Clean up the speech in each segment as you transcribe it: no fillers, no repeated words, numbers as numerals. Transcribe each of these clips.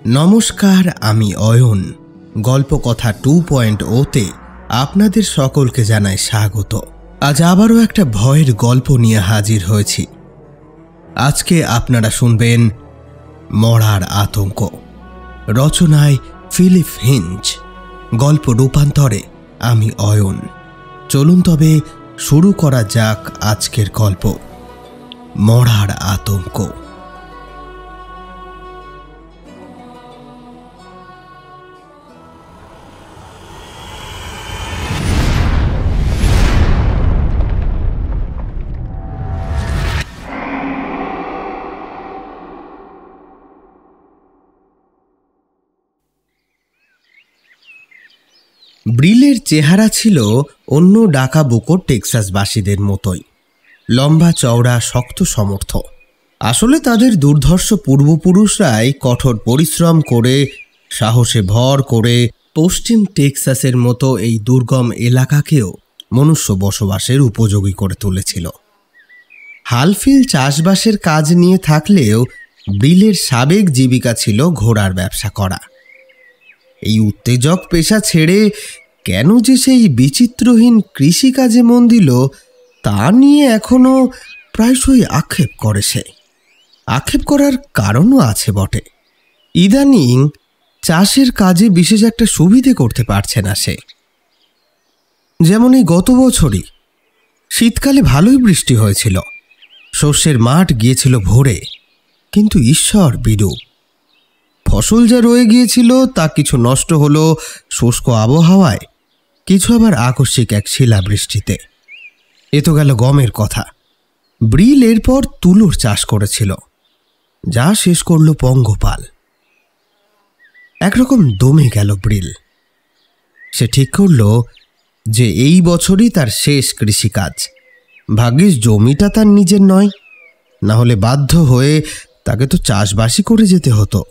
নমস্কার, আমি অয়ন। গল্পকথা 2.0-তে আপনাদের সকলকে জানাই স্বাগত। আজ আবারও একটা ভয়ের গল্প নিয়ে হাজির হয়েছি। আজকে আপনারা শুনবেন মরার আতঙ্ক। রচনায় ফিলিপ হিঞ্চ, গল্প রূপান্তরে আমি অয়ন। চলুন তবে শুরু করা যাক আজকের গল্প, মরার আতঙ্ক। ব্রিলের চেহারা ছিল অন্য ডাকাবুকো টেক্সাসবাসীদের মতোই, লম্বা চওড়া, শক্ত সমর্থ। আসলে তাদের দুর্ধর্ষ পূর্বপুরুষরাই কঠোর পরিশ্রম করে, সাহসে ভর করে পশ্চিম টেক্সাসের মতো এই দুর্গম এলাকাকেও মনুষ্য বসবাসের উপযোগী করে তুলেছিল। হালফিল চাষবাসের কাজ নিয়ে থাকলেও ব্রিলের সাবেক জীবিকা ছিল ঘোড়ার ব্যবসা করা। এই উত্তেজক পেশা ছেড়ে কেন যে সেই বিচিত্রহীন কৃষিকাজে মন দিল, তা নিয়ে এখনো প্রায়শই আক্ষেপ করে সে। আক্ষেপ করার কারণও আছে বটে। ইদানিং চাষের কাজে বিশেষ একটা সুবিধে করতে পারছে না সে। যেমন এই গত বছরই শীতকালে ভালোই বৃষ্টি হয়েছিল, শস্যের মাঠ গিয়েছিল ভরে, কিন্তু ঈশ্বর বিরূপ, ফসল যা রয়ে গিয়েছিল তা কিছু নষ্ট হলো শুষ্ক আবহাওয়ায়, কিছু আবার আকস্মিক এক শিলাবৃষ্টিতে। এ তো গেল গমের কথা। ব্রিল এরপর তুলোর চাষ করেছিল, যা শেষ করল পঙ্গপাল। একরকম দমে গেল ব্রিল। সে ঠিক করল যে এই বছরই তার শেষ কৃষিকাজ। ভাগ্যিস জমিটা তার নিজের নয়, না হলে বাধ্য হয়ে তাকে তো চাষবাসই করে যেতে হতো।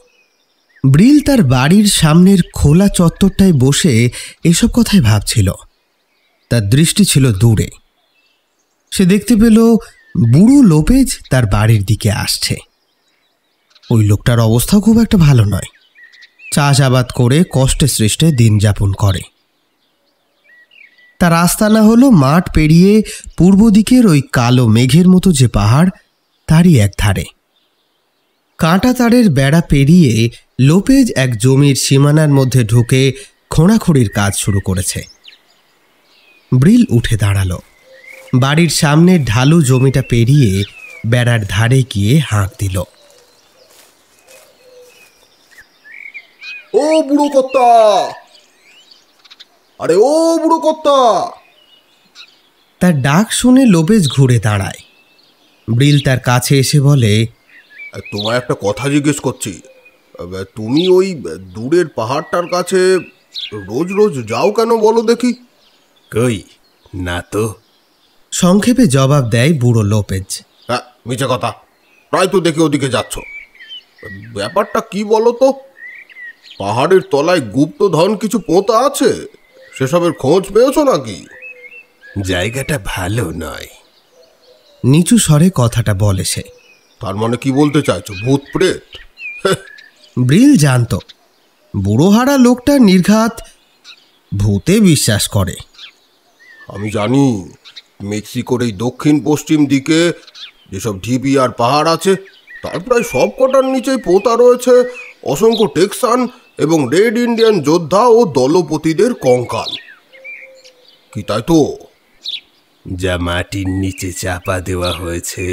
ব্রিল তার বাড়ির সামনের খোলা চত্বরটায় বসে এসব কথাই ভাবছিল। তার দৃষ্টি ছিল দূরে। সে দেখতে পেল বুড়ো লোপেজ তার বাড়ির দিকে আসছে। ওই লোকটার অবস্থা খুব একটা ভালো নয়। চাষাবাদ করে কষ্টে সৃষ্টে দিন যাপন করে। তার আস্তানা হলো মাঠ পেরিয়ে পূর্ব দিকের ওই কালো মেঘের মতো যে পাহাড়, তারই এক ধারে। কাঁটা তারের বেড়া পেরিয়ে লোপেজ এক জমির সীমানার মধ্যে ঢুকে খোঁড়াখুঁড়ির কাজ শুরু করেছে। ব্রিল উঠে দাঁড়ালো। বাড়ির সামনের ঢালু জমিটা পেরিয়ে বেড়ার ধারে গিয়ে হাঁক দিল। ও বুড়ো কর্তা, আরে ও বুড়ো কর্তা! তার ডাক শুনে লোপেজ ঘুরে দাঁড়ায়। ব্রিল তার কাছে এসে বলে, তোমায় একটা কথা জিজ্ঞেস করছি। তুমি ওই দূরের পাহাড়টার কাছে রোজ রোজ যাও কেন বলো দেখি? কই না তো, সংক্ষেপে জবাব দেয় বুড়ো লোপেজ। হ্যাঁ, মিছে কথা, প্রায় তো দেখে ওদিকে যাচ্ছ। ব্যাপারটা কি বলো তো? পাহাড়ের তলায় গুপ্তধন কিছু পোঁতা আছে, সেসবের খোঁজ পেয়েছো নাকি? জায়গাটা ভালো নয়। নিচু স্বরে কথাটা বলে সে। তার মানে কি বলতে চাইছো? ভূত প্রেত? ব্রিল জানত বুড়োহারা লোকটা নির্ঘাত ভূতে বিশ্বাস করে। আমি জানি, মেক্সিকোর এই দক্ষিণ পশ্চিম দিকে যেসব ঢিবি আর পাহাড় আছে, তার প্রায় সব কটার নিচেই পোঁতা রয়েছে অসংখ্য টেক্সান এবং রেড ইন্ডিয়ান যোদ্ধা ও দলপতিদের কঙ্কাল। কি তাই তো? যা মাটির নিচে চাপা দেওয়া হয়েছে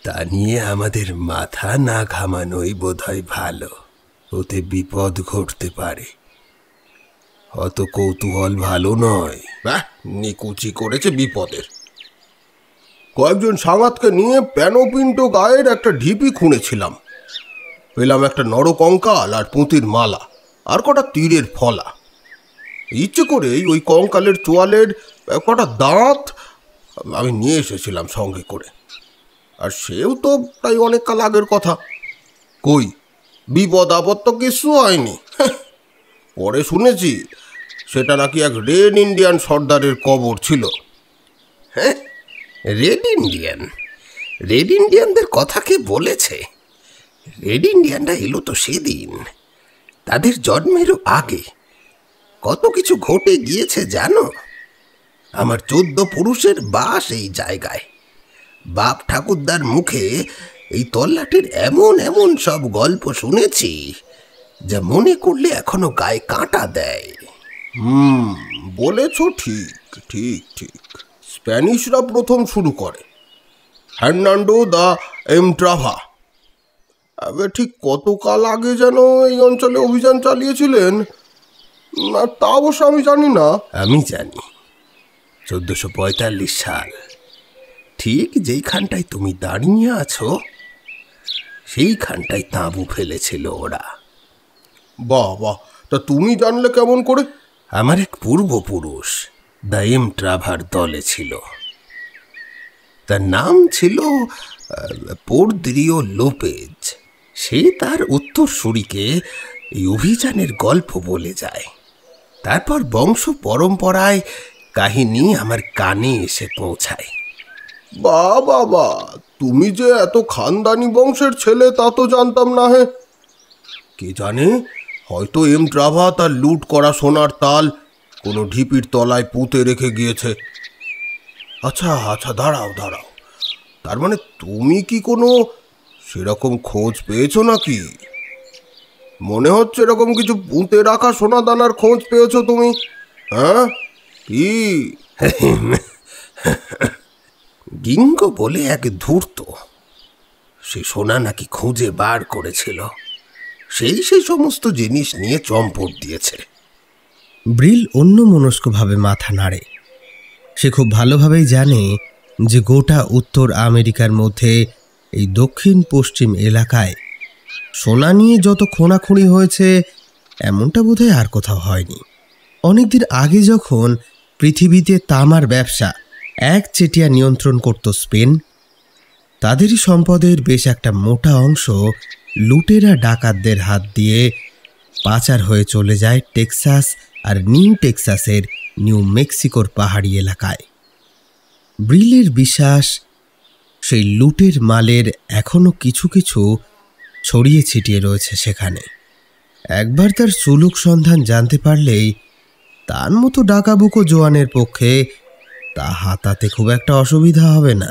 তা নিয়ে আমাদের মাথা না ঘামানোই বোধহয় ভালো। ওতে বিপদ ঘটতে পারে। অত কৌতূহল ভালো নয়। নিকুচি করেছে বিপদের। কয়েকজন সাঙাতকে নিয়ে প্যানোপিন্টো গায়ের একটা ঢিপি খুঁড়েছিলাম। পেলাম একটা নরকঙ্কাল আর পুঁতির মালা আর কটা তীরের ফলা। ইচ্ছে করেই ওই কঙ্কালের চোয়ালের কটা দাঁত আমি নিয়ে এসেছিলাম সঙ্গে করে। আর সেও তো প্রায় অনেক কাল আগের কথা। কই বিপদ আপদ তো কিছু হয়নি। পরে শুনেছি সেটা নাকি এক রেড ইন্ডিয়ান সর্দারের কবর ছিল। Red Indian? রেড ইন্ডিয়ানদের কথা কে বলেছে? রেড ইন্ডিয়ানরা এলো তো সেদিন, তাদের জন্মেরও আগে কত কিছু ঘটে গিয়েছে জানো। আমার 14 পুরুষের বাস এই জায়গায়। বাপ ঠাকুরদার মুখে এই তল্লাটের এমন এমন সব গল্প শুনেছি যা মনে করলে এখনো গায়ে কাঁটা দেয়। বলেছ, ঠিক ঠিক ঠিক। স্প্যানিশরা প্রথম শুরু করে, ফার্নান্ডো দা এমট্রাভা। ঠিক কতকাল আগে যেন এই অঞ্চলে অভিযান চালিয়েছিলেন তা অবশ্য আমি জানি না। আমি জানি 1445 সাল, ঠিক যেইখানটায় তুমি দাঁড়িয়ে আছো সেইখানটায় তাঁবু ফেলেছিল ওরা। বাহ বাহ, তা তুমি জানলে কেমন করে? আমার এক পূর্বপুরুষ দ্য এমট্রাভার দলে ছিল। তার নাম ছিল পোর্দ্রিও লোপেজ। সে তার উত্তরসূরিকে এই অভিযানের গল্প বলে যায়। তারপর বংশ পরম্পরায় কাহিনী আমার কানে এসে পৌঁছায়। বাহ বাবা, তুমি যে এত খানদানি বংশের ছেলে তা তো জানতাম না। হে, কে জানে, হয়তো এমট্রাভা তার লুট করা সোনার তাল কোনো ঢিপির তলায় পুঁতে রেখে গিয়েছে। আচ্ছা আচ্ছা, দাঁড়াও দাঁড়াও, তার মানে তুমি কি কোনো সেরকম খোঁজ পেয়েছো নাকি? মনে হচ্ছে এরকম কিছু পুঁতে রাখা সোনা দানার খোঁজ পেয়েছো তুমি। হ্যাঁ কি? ডিঙ্গো বলে এক ধূর্ত, সে সোনা নাকি খুঁজে বার করেছিল। সেই সমস্ত জিনিস নিয়ে চম্পট দিয়েছে। ব্রিল অন্যমনস্কভাবে মাথা নাড়ে। সে খুব ভালোভাবেই জানে যে গোটা উত্তর আমেরিকার মধ্যে এই দক্ষিণ পশ্চিম এলাকায় সোনা নিয়ে যত খোঁড়াখুঁড়ি হয়েছে এমনটা বোধহয় আর কোথাও হয়নি। অনেকদিন আগে যখন পৃথিবীতে তামার ব্যবসা একচেটিয়া নিয়ন্ত্রণ করত স্পেন, তাদেরই সম্পদের বেশ একটা মোটা অংশ লুটেরা ডাকাতদের হাত দিয়ে পাচার হয়ে চলে যায় টেক্সাস আর নিউ টেক্সাসের নিউ মেক্সিকোর পাহাড়ি এলাকায়। ব্রিলের বিশ্বাস সেই লুটের মালের এখনো কিছু কিছু ছড়িয়ে ছিটিয়ে রয়েছে সেখানে। একবার তার সুলুক সন্ধান জানতে পারলেই তার মতো ডাকাবুকো জোয়ানের পক্ষে তা হাতাতে খুব একটা অসুবিধা হবে না।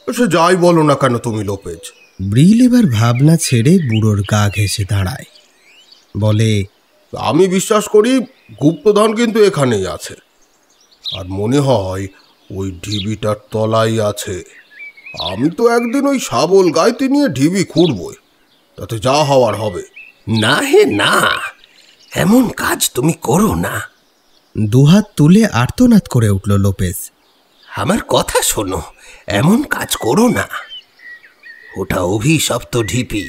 সে যাই বলো না কেন তুমি লোপেজ। ব্রিল এবার ভাবনা ছেড়ে বুড়োর গা ঘেঁষে দাঁড়ায়, বলে, আমি বিশ্বাস করি গুপ্তধন কিন্তু এখানেই আছে, আর মনে হয় ওই ঢিবিটার তলায় আছে। আমি তো একদিন ওই শাবল গাইতে নিয়ে ঢিবি খুঁড়বই, তাতে যা হওয়ার হবে। না হে না, এমন কাজ তুমি করো না। দুহাত তুলে আর্তনাদ করে উঠল লোপেজ। আমার কথা শোনো, এমন কাজ করো না। ওটা অভিশপ্ত ঢিপি।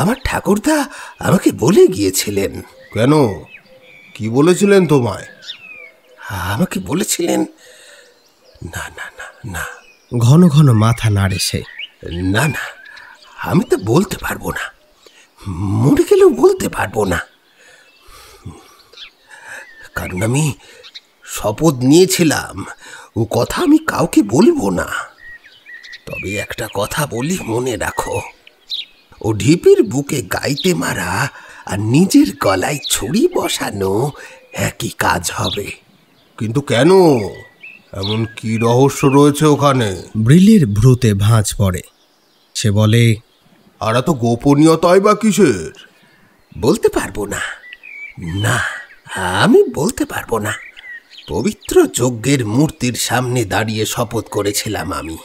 আমার ঠাকুরদা আমাকে বলে গিয়েছিলেন। কেন, কি বলেছিলেন তোমায়? আমাকে বলেছিলেন, না না না না। ঘন ঘন মাথা নাড়ে সে। না না, আমি তো বলতে পারবো না, মরে গেলেও বলতে পারবো না। কারণ আমি শপথ নিয়েছিলাম ও কথা আমি কাউকে বলবো না। তবে একটা কথা বলি, মনে রাখো, ও ঢিপির বুকে গাইতে মারা আর নিজের গলায় ছুরি বসানো একই কাজ হবে। কিন্তু কেন? এমন কি রহস্য রয়েছে ওখানে? ব্রিলের ভ্রুতে ভাঁজ পড়ে। সে বলে, আর এত গোপনীয়তাই বা কিসের? বলতে পারবো না। না, আমি বলতে পারবো না। পবিত্র যজ্ঞের মূর্তির সামনে দাঁড়িয়ে শপথ করেছিলাম আমি,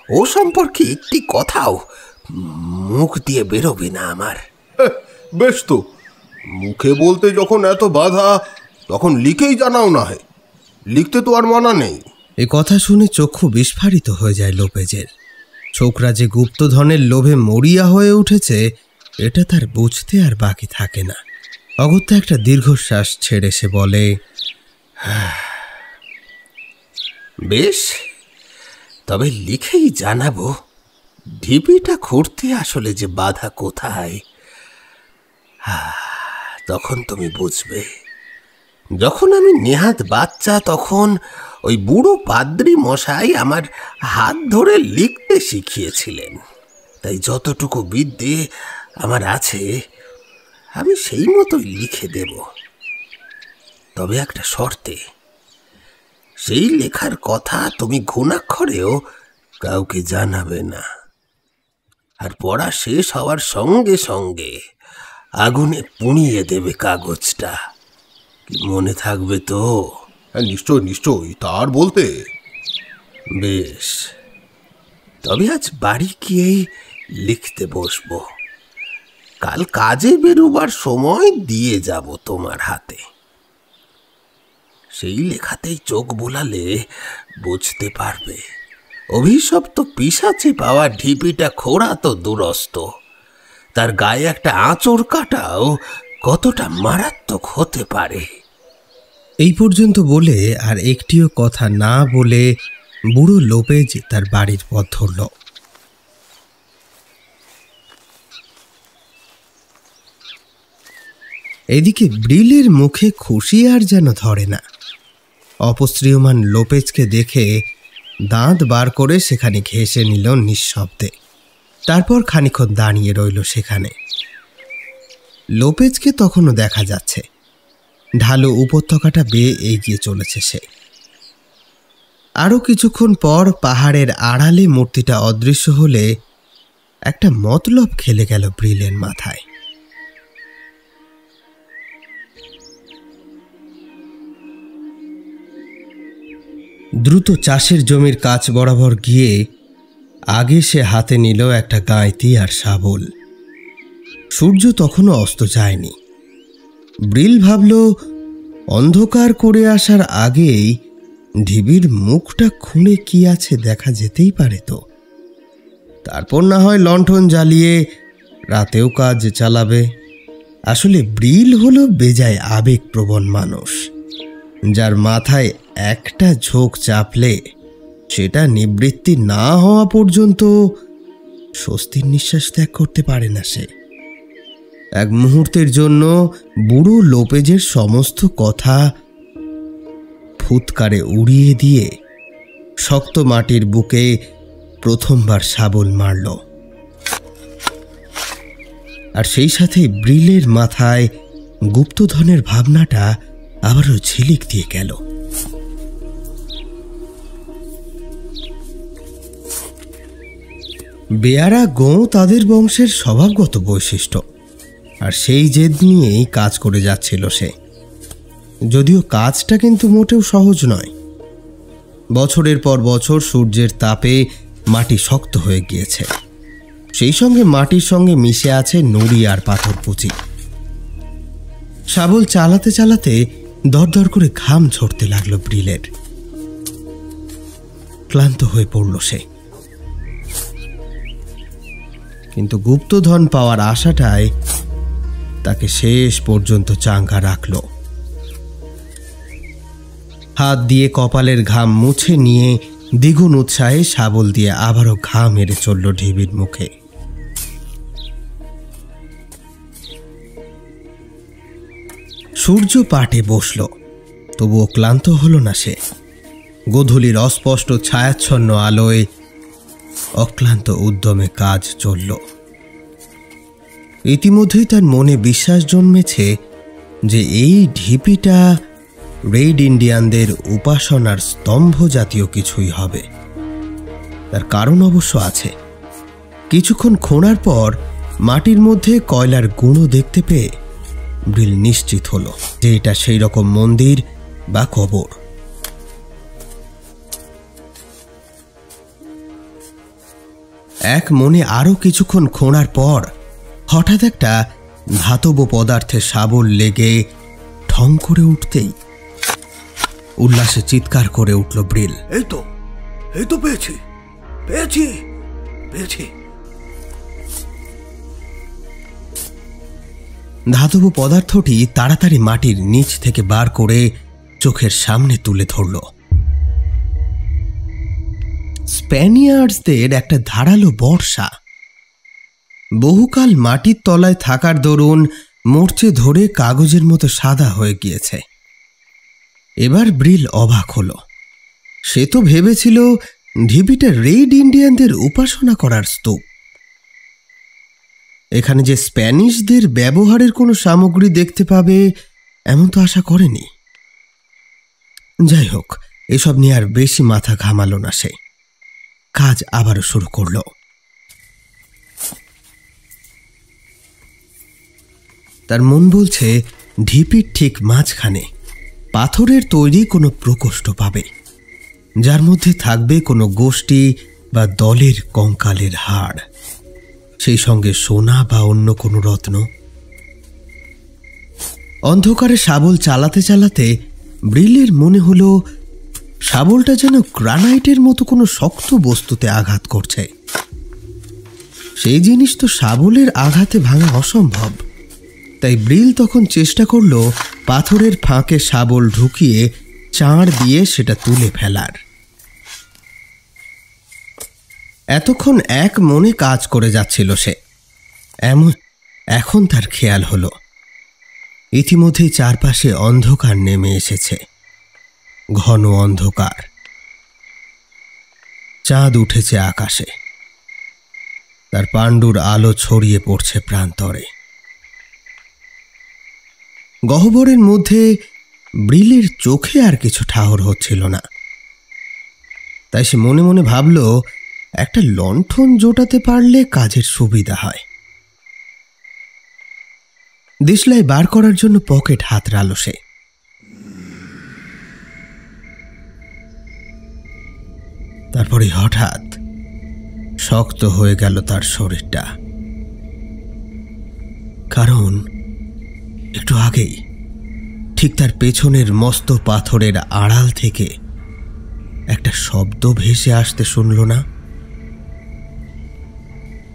ও সম্পর্কে একটি কথাও মুখ দিয়ে বেরোবে না আমার। বেশ তো, মুখে বলতে যখন এত বাধা, তখন লিখেই জানাও না। হে, লিখতে তো আর মানা নেই। এ কথা শুনে চক্ষু বিস্ফারিত হয়ে যায় লোপেজের। ছোকরা যে গুপ্তধনের লোভে মরিয়া হয়ে উঠেছে এটা তার বুঝতে আর বাকি থাকে না। অগত্যা একটা দীর্ঘশ্বাস ছেড়ে সে বলে, বেশ, তবে লিখেই জানাবো ঢিপিটা খুঁড়তে আসলে যে বাধা কোথায় তখন তুমি বুঝবে। যখন আমি নেহাত বাচ্চা তখন ওই বুড়ো পাদ্রী মশাই আমার হাত ধরে লিখতে শিখিয়েছিলেন। তাই যতটুকু বিদ্যে আমার আছে আমি সেই মতোই লিখে দেব, তবে একটা শর্তে। সেই লেখার কথা তুমি ঘুণাক্ষরেও কাউকে জানাবে না, আর পড়া শেষ হওয়ার সঙ্গে সঙ্গে আগুনে পুড়িয়ে দেবে কাগজটা। কি মনে থাকবে তো? নিশ্চয় নিশ্চয়, তার বলতে। বেশ, তবে আজ বাড়ি গিয়েই লিখতে বসবো। কাল কাজে বেরোবার সময় দিয়ে যাব তোমার হাতে। সেই লেখাতেই চোখ বোলালে বুঝতে পারবে অভিশপ্ত পিশাচে পাওয়া ঢিপিটা খোঁড়া তো দুরস্ত, তার গায়ে একটা আঁচড় কাটাও কতটা মারাত্মক হতে পারে। এই পর্যন্ত বলে আর একটিও কথা না বলে বুড়ো লোপেজ তার বাড়ির পথ ধরল। এদিকে ব্রিলের মুখে খুশি আর যেন ধরে না। অপস্ত্রিয়মান লোপেজকে দেখে দাঁত বার করে সেখানে ঘেঁষে নিল নিঃশব্দে। তারপর খানিকক্ষণ দাঁড়িয়ে রইল সেখানে। লোপেজকে তখনও দেখা যাচ্ছে, ঢালু উপত্যকাটা বেয়ে এগিয়ে চলেছে সে। আরও কিছুক্ষণ পর পাহাড়ের আড়ালে মূর্তিটা অদৃশ্য হলে একটা মতলব খেলে গেল ব্রিলের মাথায়। দ্রুত চাষের জমির কাছ বরাবর গিয়ে আগে সে হাতে নিল একটা গাঁইতি আর শাবল। সূর্য তখনও অস্ত যায়নি। ব্রিল ভাবল অন্ধকার করে আসার আগেই ঢিবির মুখটা খুঁড়ে কি আছে দেখা যেতেই পারে তো। তারপর না হয় লণ্ঠন জ্বালিয়ে রাতেও কাজ চালাবে। আসলে ব্রিল হলো বেজায় আবেগপ্রবণ মানুষ, যার মাথায় একটা ঝোঁক চাপলে সেটা নিবৃত্তি না হওয়া পর্যন্ত স্বস্তির নিঃশ্বাস ত্যাগ করতে পারে না সে। এক মুহূর্তের জন্য বুড়ো লোপেজের সমস্ত কথা ফুৎকারে উড়িয়ে দিয়ে শক্ত মাটির বুকে প্রথমবার শাবল মারল, আর সেই সাথে ব্রিলের মাথায় গুপ্তধনের ভাবনাটা আবারও ঝিলিক দিয়ে গেল। বেয়ারা গোঁ তাদের বংশের স্বভাবগত বৈশিষ্ট্য, আর সেই জেদ নিয়েই কাজ করে যাচ্ছিল সে। যদিও কাজটা কিন্তু মোটেও সহজ নয়। বছরের পর বছর সূর্যের তাপে মাটি শক্ত হয়ে গিয়েছে, সেই সঙ্গে মাটির সঙ্গে মিশে আছে নুড়ি আর পাথরকুচি। শাবল চালাতে চালাতে দরদর করে ঘাম ঝরতে লাগলো ব্রিলের। ক্লান্ত হয়ে পড়ল সে, কিন্তু গুপ্তধন পাওয়ার আশাটায় তাকে শেষ পর্যন্ত চাঙ্গা রাখল। হাত দিয়ে কপালের ঘাম মুছে নিয়ে দ্বিগুণ উৎসাহে শাবল দিয়ে আবারও ঘাম মেরে চলল ঢিবির মুখে। সূর্য পাটে বসল, তবুও ক্লান্ত হল না সে। গোধূলির অস্পষ্ট ছায়াচ্ছন্ন আলোয় অক্লান্ত উদ্যমে কাজ চলল। ইতিমধ্যেই তার মনে বিশ্বাস জন্মেছে যে এই ঢিপিটা রেড ইন্ডিয়ানদের উপাসনার স্তম্ভ জাতীয় কিছুই হবে। তার কারণ অবশ্য আছে। কিছুক্ষণ খোঁড়ার পর মাটির মধ্যে কয়লার গুঁড়ো দেখতে পেয়ে ব্রিল নিশ্চিত হল যে এটা সেই রকম মন্দির বা কবর। এক মনে আরো কিছুক্ষণ খোঁড়ার পর হঠাৎ একটা ধাতব পদার্থে শাবল লেগে ঠং করে উঠতেই উল্লাসে চিৎকার করে উঠল ব্রিল। এই তো পেয়েছি পেয়েছি পেয়েছি। ধাতব পদার্থটি তাড়াতাড়ি মাটির নিচ থেকে বার করে চোখের সামনে তুলে ধরল। স্প্যানিয়ার্ডসদের একটা ধারালো বর্ষা। বহুকাল মাটির তলায় থাকার দরুন মরচে ধরে কাগজের মতো সাদা হয়ে গিয়েছে। এবার ব্রিল অবাক হল। সে তো ভেবেছিল ঢিবিটা রেড ইন্ডিয়ানদের উপাসনা করার স্তূপ, এখানে যে স্প্যানিশদের ব্যবহারের কোনো সামগ্রী দেখতে পাবে এমন তো আশা করেনি। যাই হোক, এসব নিয়ে আর বেশি মাথা ঘামালো না সে। কাজ আবারও শুরু করল। তার মন বলছে ঢিপির ঠিক মাঝখানে পাথরের তৈরি কোনো প্রকোষ্ঠ পাবে, যার মধ্যে থাকবে কোনো গোষ্ঠী বা দলের কঙ্কালের হাড়, সেই সঙ্গে সোনা বা অন্য কোনো রত্ন। অন্ধকারে শাবল চালাতে চালাতে ব্রিলের মনে হলো শাবলটা যেন গ্রানাইটের মতো কোনো শক্ত বস্তুতে আঘাত করছে। সেই জিনিস তো শাবলের আঘাতে ভাঙা অসম্ভব। তাই ব্রিল তখন চেষ্টা করল পাথরের ফাঁকে শাবল ঢুকিয়ে চাঁড় দিয়ে সেটা তুলে ফেলার। এতক্ষণ এক মনে কাজ করে যাচ্ছিল সে। এখন তার খেয়াল হলো ইতিমধ্যেই চারপাশে অন্ধকার নেমে এসেছে, ঘন অন্ধকার। চাঁদ উঠেছে আকাশে, তার পাণ্ডুর আলো ছড়িয়ে পড়ছে প্রান্তরে। গহ্বরের মধ্যে ব্রিলের চোখে আর কিছু ঠাহর হচ্ছিল না। তাই সে মনে মনে ভাবল একটা লণ্ঠন জোটাতে পারলে কাজের সুবিধা হয়। দেশলাই বার করার জন্য পকেট হাতড়াল সে। তারপরে হঠাৎ শক্ত হয়ে গেল তার শরীরটা, কারণ একটু আগেই ঠিক তার পেছনের মস্ত পাথরের আড়াল থেকে একটা শব্দ ভেসে আসতে শুনল না।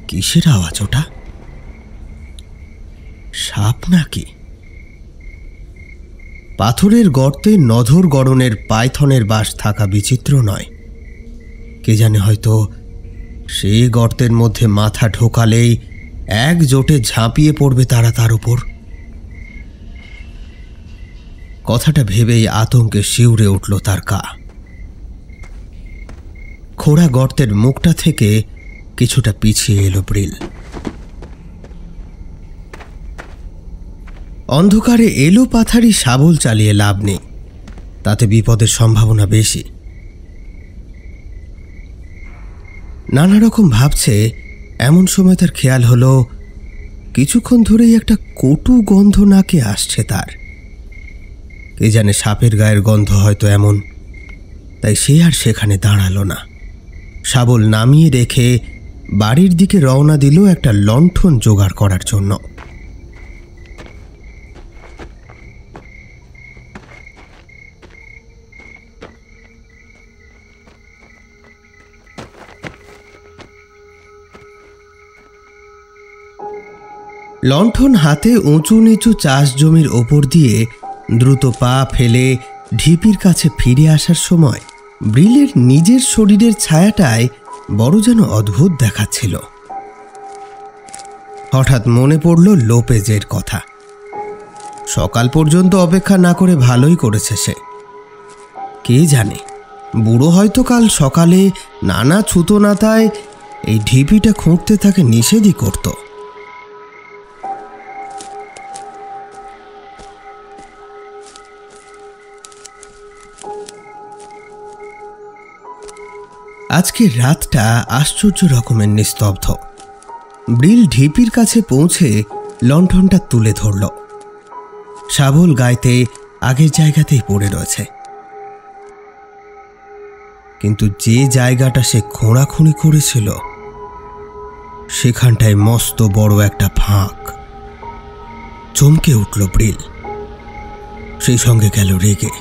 কিসের আওয়াজ ওটা? সাপ নাকি? পাথরের গর্তে নধর গড়নের পাইথনের বাস থাকা বিচিত্র নয়। কে জানে, হয়তো সে গর্তের মধ্যে মাথা ঢোকালেই একজোটে ঝাঁপিয়ে পড়বে তারা তার উপর। কথাটা ভেবেই আতঙ্কে শিউরে উঠল তার গা। খোঁড়া গর্তের মুখটা থেকে কিছুটা পিছিয়ে এলো ব্রিল। অন্ধকারে এলো পাথারি শাবল চালিয়ে লাভ নেই, তাতে বিপদের সম্ভাবনা বেশি। নানা রকম ভাবছে, এমন সময় তার খেয়াল হলো কিছুক্ষণ ধরেই একটা কটু গন্ধ নাকে আসছে তার। কে জানে সাপের গায়ের গন্ধ হয়তো এমন। তাই সে আর সেখানে দাঁড়ালো না। শাবল নামিয়ে রেখে বাড়ির দিকে রওনা দিল একটা লণ্ঠন জোগাড় করার জন্য। লণ্ঠন হাতে উঁচু নিচু চাষ জমির ওপর দিয়ে দ্রুত পা ফেলে ঢিপির কাছে ফিরে আসার সময় ব্রিলের নিজের শরীরের ছায়াটায় বড় যেন অদ্ভুত দেখাচ্ছিল। হঠাৎ মনে পড়ল লোপেজের কথা। সকাল পর্যন্ত অপেক্ষা না করে ভালোই করেছে সে। কে জানে, বুড়ো হয়তো কাল সকালে নানা ছুতোনাতায় এই ঢিপিটা খুঁড়তে তাকে নিষেধই করত। আজকের রাতটা আশ্চর্য রকমের নিস্তব্ধ। ব্রিল ঢিপির কাছে পৌঁছে লণ্ঠনটা তুলে ধরল। শাবল গাইতে আগের জায়গাতেই পড়ে রয়েছে, কিন্তু যে জায়গাটা সে খোঁড়াখুঁড়ি করেছিল সেখানটায় মস্ত বড় একটা ফাঁক। চমকে উঠল ব্রিল, সেই সঙ্গে গেল রেগে।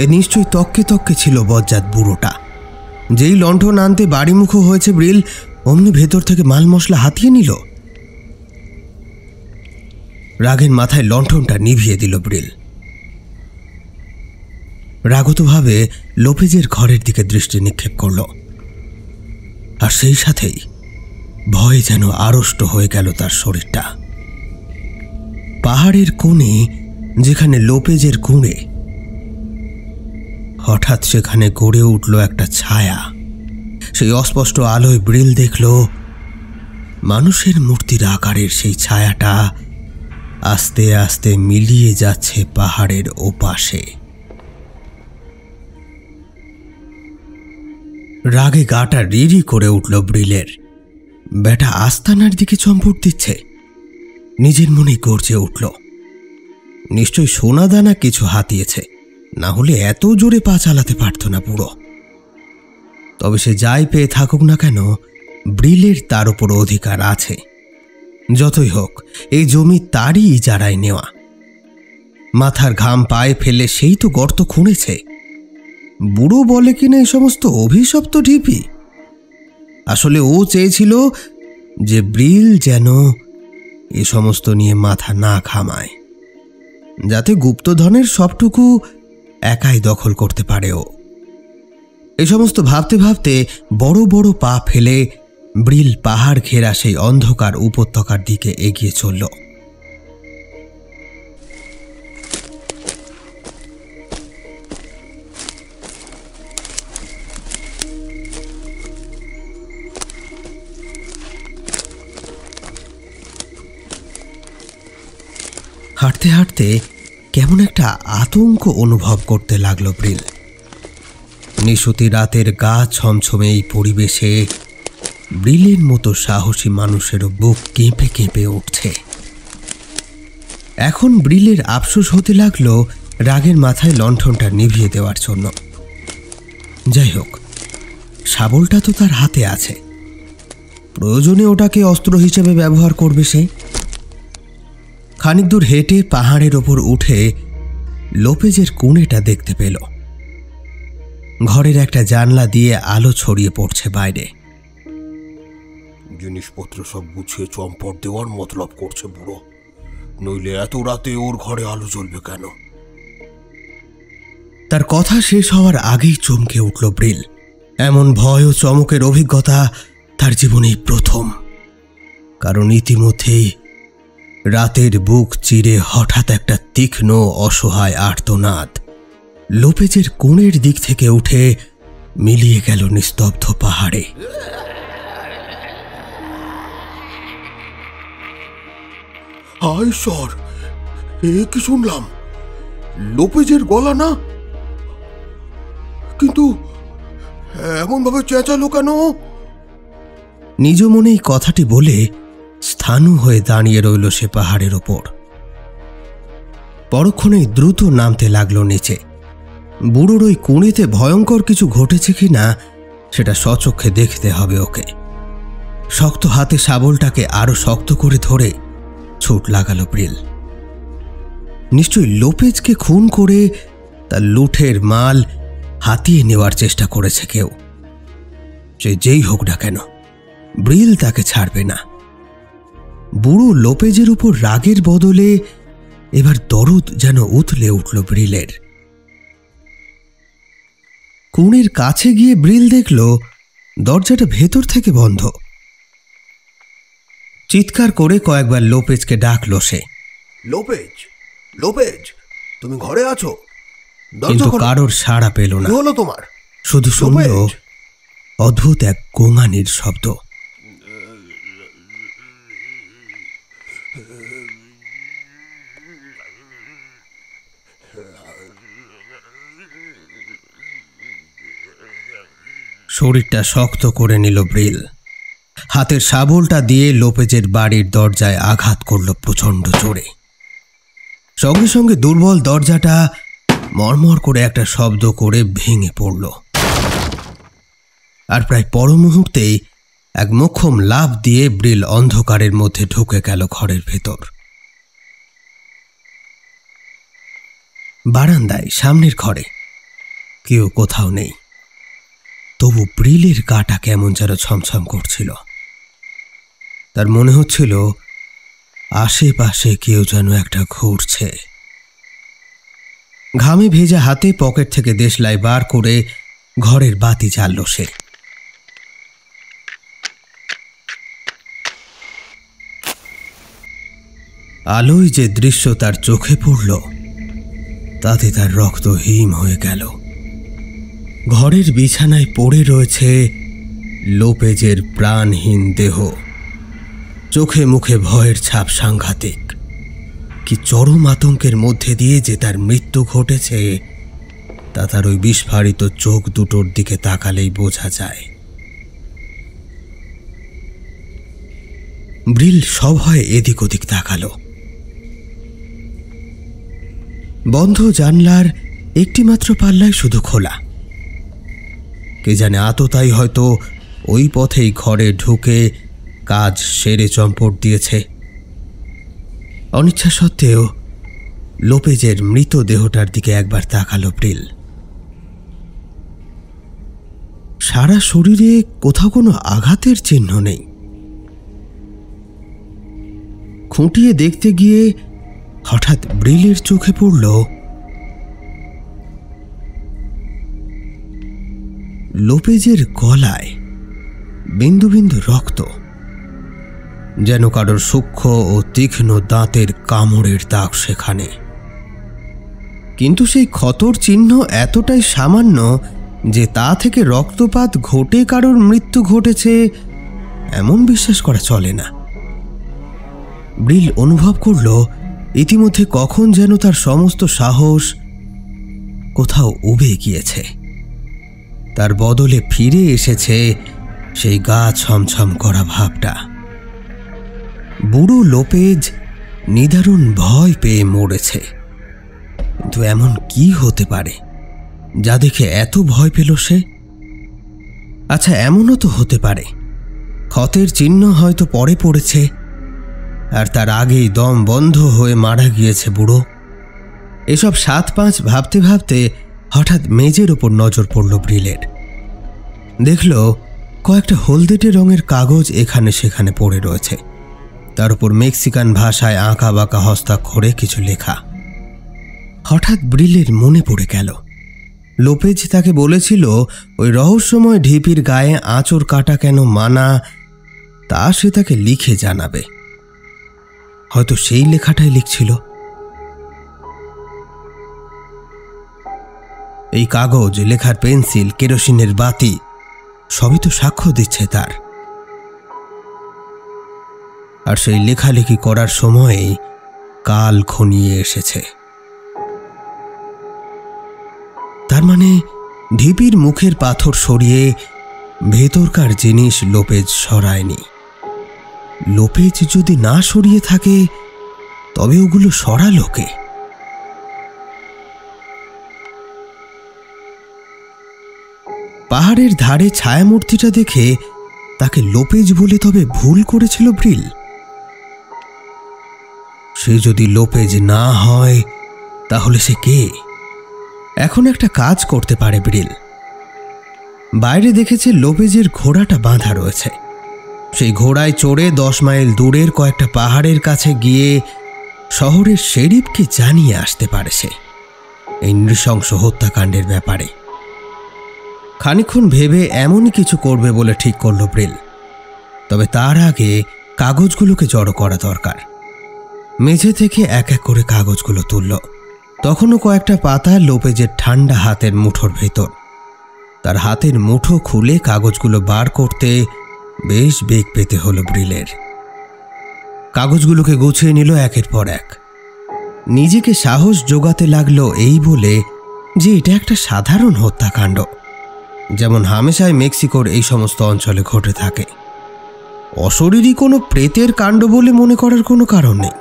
এ নিশ্চয়ই তককে তককে ছিল বজ্জাত বুড়োটা। যেই লণ্ঠন আনতে বাড়িমুখো হয়েছে ব্রিল, অমনি ভেতর থেকে মাল মশলা হাতিয়ে নিল। রাগের মাথায় লণ্ঠনটা নিভিয়ে দিল ব্রিল। রাগতভাবে লোপেজের ঘরের দিকে দৃষ্টি নিক্ষেপ করল, আর সেই সাথেই ভয় যেন আড়ষ্ট হয়ে গেল তার শরীরটা। পাহাড়ের কোণে যেখানে লোপেজের গুঁড়ে, হঠাৎ সেখানে গড়ে উঠল একটা ছায়া। সেই অস্পষ্ট আলোয় ব্রিল দেখল মানুষের মূর্তির আকারের সেই ছায়াটা আস্তে আস্তে মিলিয়ে যাচ্ছে পাহাড়ের ওপাশে। রাগে গাটা রিরি করে উঠল ব্রিলের। বেটা আস্তানার দিকে চম্পট দিচ্ছে। নিজের মনে গর্জে উঠল, নিশ্চয়ই সোনাদানা কিছু হাতিয়েছে, না হলে এত জোরে পা চালাতে পারত না বুড়ো। তবে সে যাই পেয়ে থাকুক না কেন, ব্রিলের তার উপর অধিকার আছে। যতই হোক এই জমি তারই ইজারায় নেওয়া। মাথার ঘাম পায়ে ফেলে সেই তো গর্ত খুঁড়েছে। বুড়ো বলে কিনা এই সমস্ত অভিশপ্ত ঢিপি। আসলে ও চেয়েছিল যে ব্রিল যেন এ সমস্ত নিয়ে মাথা না ঘামায়, যাতে গুপ্তধনের সবটুকু একাই দখল করতে পারে ও। এই সমস্ত ভাবতে ভাবতে বড় বড় পা ফেলে ব্রিল পাহাড় ঘেরা সেই অন্ধকার উপত্যকার দিকে এগিয়ে চলল। হাঁটতে হাঁটতে কেমন একটা আতঙ্ক অনুভব করতে লাগলো ব্রিল। নিশুতি রাতের গা ছমছমে এই পরিবেশে ব্রিলের মতো সাহসী মানুষেরও বুক কেঁপে কেঁপে উঠছে। এখন ব্রিলের আফসোস হতে লাগলো রাগের মাথায় লণ্ঠনটা নিভিয়ে দেওয়ার জন্য। যাই হোক, শাবলটা তো তার হাতে আছে, প্রয়োজনে ওটাকে অস্ত্র হিসেবে ব্যবহার করবে সে। খানিক দূর হেঁটে পাহাড়ের ওপর উঠে লোপেজের কোণেটা দেখতে পেল। ঘরের একটা জানলা দিয়ে আলো ছড়িয়ে পড়ছে বাইরে। জিনিসপত্র সব গুছিয়ে চম্পট দেওয়ার মতলব করছে বুড়ো, নইলে এত রাতে ওর ঘরে আলো জ্বলবে কেন? তার কথা শেষ হওয়ার আগেই চমকে উঠল ব্রিল। এমন ভয় ও চমকের অভিজ্ঞতা তার জীবনেই প্রথম। কারণ ইতিমধ্যেই রাতের বুক চিরে হঠাৎ একটা তীক্ষ্ণ অসহায় আর্তনাদ লোপেজের কোণের দিক থেকে উঠে মিলিয়ে গেল নিস্তব্ধ পাহাড়ে। হায় ঈশ্বর, এ কি শুনলাম? লোপেজের গলা না? কিন্তু এমন ভাবে চেঁচালো কেন? নিজ মনেই কথাটি বলে স্থাণু হয়ে দাঁড়িয়ে রইল সে পাহাড়ের ওপর। পরক্ষণেই দ্রুত নামতে লাগলো নিচে। বুড়োর ওই কোণেতে ভয়ঙ্কর কিছু ঘটেছে কিনা সেটা স্বচক্ষে দেখতে হবে ওকে। শক্ত হাতে শাবলটাকে আরো শক্ত করে ধরে ছুট লাগালো ব্রিল। নিশ্চয়ই লোপেজকে খুন করে তার লুঠের মাল হাতিয়ে নেওয়ার চেষ্টা করেছে কেউ। সে যেই হোক না কেন, ব্রিল তাকে ছাড়বে না। বুড়ো লোপেজের উপর রাগের বদলে এবার দরদ যেন উথলে উঠল ব্রিলের। কোণের কাছে গিয়ে ব্রিল দেখল দরজাটা ভেতর থেকে বন্ধ। চিৎকার করে কয়েকবার লোপেজকে ডাকলো সে। লোপেজ, লোপেজ, তুমি ঘরে আছো? কিন্তু কারোর সাড়া পেল না। হলো তোমার? শুধু শুনল অদ্ভুত এক গোঙানির শব্দ। শরীরটা শক্ত করে নিল ব্রিল। হাতের শাবলটা দিয়ে লোপেজের বাড়ির দরজায় আঘাত করল প্রচণ্ড জোরে। সঙ্গে সঙ্গে দুর্বল দরজাটা মরমর করে একটা শব্দ করে ভেঙে পড়ল। আর প্রায় পর মুহূর্তেই এক মোক্ষম লাফ দিয়ে ব্রিল অন্ধকারের মধ্যে ঢুকে গেল ঘরের ভেতর। বারান্দায় সামনের ঘরে কেউ কোথাও নেই। তবু ব্রিলের গাটা কেমন যেন ছমছম করছিল। তার মনে হচ্ছিল আশেপাশে কেউ যেন একটা ঘুরছে। ঘামে ভেজা হাতে পকেট থেকে দেশলাই বার করে ঘরের বাতি জ্বালল সে। আলোয় যে দৃশ্য তার চোখে পড়ল তাতে তার রক্ত হিম হয়ে গেল। ঘরের বিছানায় পড়ে রয়েছে লোপেজের প্রাণহীন দেহ। চোখে মুখে ভয়ের ছাপ সাংঘাতিক। কি চরম আতঙ্কের মধ্যে দিয়ে যে তার মৃত্যু ঘটেছে তা তার ওই বিস্ফারিত চোখ দুটোর দিকে তাকালেই বোঝা যায়। ব্রিল সভয়ে এদিক ওদিক তাকালো। বন্ধ জানলার একটিমাত্র পাল্লাই শুধু খোলা। কে জানে আততায়ী হয়তো ওই পথেই ঘরে ঢুকে কাজ সেরে চম্পট দিয়েছে। অনিচ্ছা সত্ত্বেও লোপেজের মৃতদেহটার দিকে একবার তাকালো ব্রিল। সারা শরীরে কোথাও কোনো আঘাতের চিহ্ন নেই। খুঁটিয়ে দেখতে গিয়ে হঠাৎ ব্রিলের চোখে পড়ল লোপেজের গলায় বিন্দু বিন্দু রক্ত, যেন কারোর সূক্ষ্ম ও তীক্ষ্ণ দাঁতের কামড়ের দাগ সেখানে। কিন্তু সেই ক্ষতর চিহ্ন এতটাই সামান্য যে তা থেকে রক্তপাত ঘটে কারোর মৃত্যু ঘটেছে এমন বিশ্বাস করা চলে না। ব্রিল অনুভব করল ইতিমধ্যে কখন যেন তার সমস্ত সাহস কোথাও উবে গিয়েছে। তার বদলে ফিরে এসেছে সেই গা ছমছম করা ভাবটা। বুড়ো লোপেজ নিদারুণ ভয় পেয়ে মরেছে, কিন্তু এমন কি হতে পারে যা দেখে এত ভয় পেল সে? আচ্ছা, এমনও তো হতে পারে ক্ষতের চিহ্ন হয়তো পরে পড়েছে আর তার আগেই দম বন্ধ হয়ে মারা গিয়েছে বুড়ো। এসব 7-5 ভাবতে ভাবতে হঠাৎ মেজের ওপর নজর পড়ল ব্রিলের। দেখল কয়েকটা হলদেটে রঙের কাগজ এখানে সেখানে পড়ে রয়েছে। তার উপর মেক্সিকান ভাষায় আঁকা বাঁকা হস্তাক্ষরে কিছু লেখা। হঠাৎ ব্রিলের মনে পড়ে গেল লোপেজ তাকে বলেছিল ওই রহস্যময় ঢিপির গায়ে আঁচড় কাটা কেন মানা তা সে তাকে লিখে জানাবে। হয়তো সেই লেখাটাই লিখছিল। এই কাগজ, লেখার পেন্সিল, কেরোসিনের বাতি সবই তো সাক্ষ্য দিচ্ছে তার। আর সেই লেখালেখি করার সময়েই কাল ঘনিয়ে এসেছে। তার মানে ঢিপির মুখের পাথর সরিয়ে ভেতরকার জিনিস লোপেজ সরায়নি। লোপেজ যদি না সরিয়ে থাকে তবে ওগুলো সরালো কে? পাহাড়ের ধারে ছায়ামূর্তিটা দেখে তাকে লোপেজ বলে তবে ভুল করেছিল ব্রিল? সে যদি লোপেজ না হয় তাহলে সে কে? এখন একটা কাজ করতে পারে ব্রিল। বাইরে দেখেছে লোপেজের ঘোড়াটা বাঁধা রয়েছে। সেই ঘোড়ায় চড়ে 10 মাইল দূরের কয়েকটা পাহাড়ের কাছে গিয়ে শহরের শেরিফকে জানিয়ে আসতে পারে সে এই নৃশংস হত্যাকাণ্ডের ব্যাপারে। খানিকক্ষণ ভেবে এমনই কিছু করবে বলে ঠিক করল ব্রিল। তবে তার আগে কাগজগুলোকে জড়ো করা দরকার। মেঝে থেকে এক এক করে কাগজগুলো তুলল। তখনও কয়েকটা পাতা লোপেজের ঠান্ডা হাতের মুঠোর ভেতর। তার হাতের মুঠো খুলে কাগজগুলো বার করতে বেশ বেগ পেতে হলো ব্রিলের। কাগজগুলোকে গুছিয়ে নিল একের পর এক। নিজেকে সাহস জোগাতে লাগলো এই বলে যে এটা একটা সাধারণ হত্যাকাণ্ড, যেমন হামেশাই মেক্সিকোর এই সমস্ত অঞ্চলে ঘটে থাকে। অশরীরী কোনো প্রেতের কাণ্ড বলে মনে করার কোনো কারণ নেই।